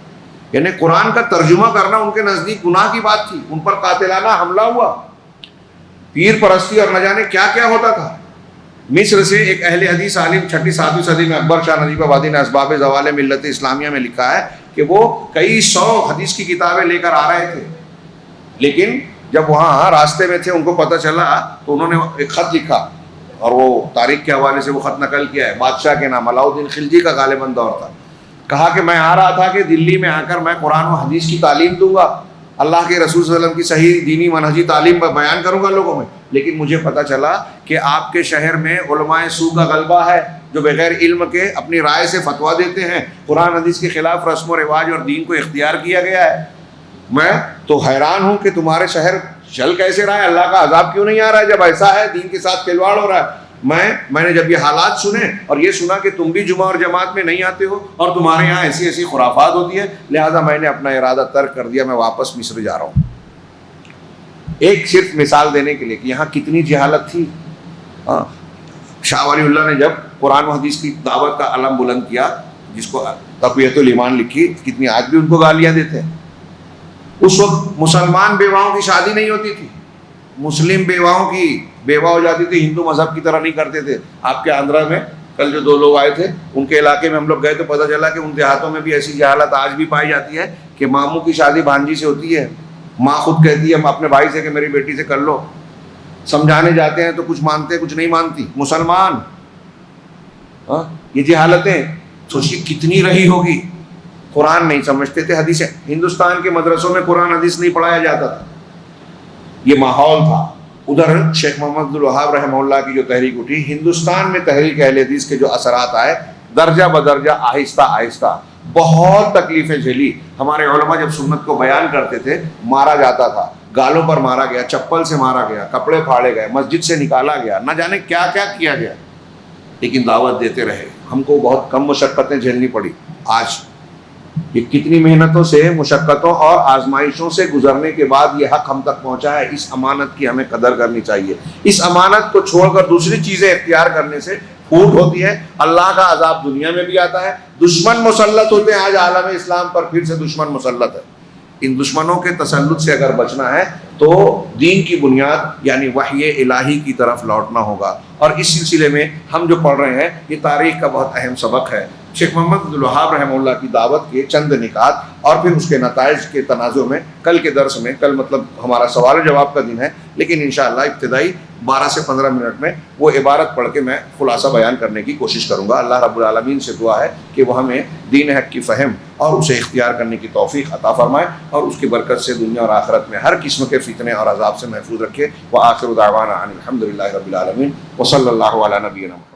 یعنی قرآن کا ترجمہ کرنا ان کے نزدیک گناہ کی بات تھی. ان پر قاتلانہ حملہ ہوا، پیر پرستی اور نہ جانے کیا کیا ہوتا تھا. مصر سے ایک اہل حدیث عالم 6 7ویں صدی میں اکبر شاہ نجیب آبادی نے اسباب زوال ملت اسلامیہ میں لکھا ہے کہ وہ کئی 100 حدیث کی کتابیں لے کر آ رہے تھے، لیکن جب وہاں راستے میں تھے ان کو پتہ چلا تو انہوں نے ایک خط لکھا، اور وہ تاریخ کے حوالے سے وہ خط نقل کیا ہے. بادشاہ کے نام علاؤالدین خلجی کا غالباً دور تھا. کہا کہ میں آ رہا تھا کہ دلی میں آ کر میں قرآن و حدیث کی تعلیم دوں گا، اللہ کے رسول صلی اللہ علیہ وسلم کی صحیح دینی منہجی تعلیم بیان کروں گا لوگوں میں، لیکن مجھے پتہ چلا کہ آپ کے شہر میں علماء سو کا غلبہ ہے جو بغیر علم کے اپنی رائے سے فتویٰ دیتے ہیں، قرآن حدیث کے خلاف رسم و رواج اور دین کو اختیار کیا گیا ہے. میں تو حیران ہوں کہ تمہارے شہر چل کیسے رہا ہے، اللہ کا عذاب کیوں نہیں آ رہا ہے جب ایسا ہے، دین کے ساتھ کھلواڑ ہو رہا ہے. میں نے جب یہ حالات سنے اور یہ سنا کہ تم بھی جمعہ اور جماعت میں نہیں آتے ہو اور تمہارے یہاں ایسی ایسی خرافات ہوتی ہیں، لہٰذا میں نے اپنا ارادہ ترک کر دیا، میں واپس مصر جا رہا ہوں. ایک صرف مثال دینے کے لیے کہ یہاں کتنی جہالت تھی. شاہ ولی اللہ نے جب قرآن و حدیث کی دعوت کا علم بلند کیا، جس کو تقویت الایمان لکھی، کتنی آج بھی ان کو گالیاں دیتے ہیں. اس وقت مسلمان بیواؤں کی شادی نہیں ہوتی تھی، مسلم بیواؤں کی بیوہ ہو جاتی تھی، ہندو مذہب کی طرح نہیں کرتے تھے. آپ کے آندھرا میں کل جو 2 لوگ آئے تھے ان کے علاقے میں ہم لوگ گئے تو پتہ چلا کہ ان دیہاتوں میں بھی ایسی جہالت آج بھی پائی جاتی ہے کہ ماموں کی شادی بھانجی سے ہوتی ہے. ماں خود کہتی ہے ہم اپنے بھائی سے کہ میری بیٹی سے کر لو، سمجھانے جاتے ہیں تو کچھ مانتے کچھ نہیں مانتی. مسلمان یہ جہالتیں سوچیے کتنی رہی ہوگی. قرآن نہیں سمجھتے تھے، حدیثیں. ہندوستان کے مدرسوں میں قرآن حدیث نہیں پڑھایا جاتا تھا. یہ ماحول تھا. ادھر شیخ محمد عبد الوہاب رحمہ اللہ کی جو تحریک اٹھی، ہندوستان میں تحریک اہل حدیث کے جو اثرات آئے درجہ بدرجہ آہستہ آہستہ بہت تکلیفیں جھیلی. ہمارے علماء جب سنت کو بیان کرتے تھے مارا جاتا تھا، گالوں پر مارا گیا، چپل سے مارا گیا، کپڑے پھاڑے گئے، مسجد سے نکالا گیا، نہ جانے کیا کیا کیا گیا، لیکن دعوت دیتے رہے. ہم کو بہت کم مشقتیں جھیلنی پڑی. آج یہ کتنی محنتوں سے، مشقتوں اور آزمائشوں سے گزرنے کے بعد یہ حق ہم تک پہنچا ہے. اس امانت کی ہمیں قدر کرنی چاہیے. اس امانت کو چھوڑ کر دوسری چیزیں اختیار کرنے سے پھوٹ ہوتی ہے. اللہ کا عذاب دنیا میں بھی آتا ہے. دشمن مسلط ہوتے ہیں. آج عالم اسلام پر پھر سے دشمن مسلط ہے. ان دشمنوں کے تسلط سے اگر بچنا ہے تو دین کی بنیاد یعنی وحی الہی کی طرف لوٹنا ہوگا. اور اس سلسلے میں ہم جو پڑھ رہے ہیں یہ تاریخ کا بہت اہم سبق ہے. شیخ محمد عبد الوہاب رحمہ اللہ کی دعوت کے چند نکات اور پھر اس کے نتائج کے تناظر میں کل کے درس میں، کل مطلب ہمارا سوال و جواب کا دن ہے، لیکن انشاءاللہ ابتدائی 12 سے 15 منٹ میں وہ عبارت پڑھ کے میں خلاصہ بیان کرنے کی کوشش کروں گا۔ اللہ رب العالمین سے دعا ہے کہ وہ ہمیں دین حق کی فہم اور اسے اختیار کرنے کی توفیق عطا فرمائے اور اس کی برکت سے دنیا اور آخرت میں ہر قسم کے فتنے اور عذاب سے محفوظ رکھے۔ وآخر دعوانا ان الحمد للہ رب العالمین وصلی اللہ علی نبینا محمد۔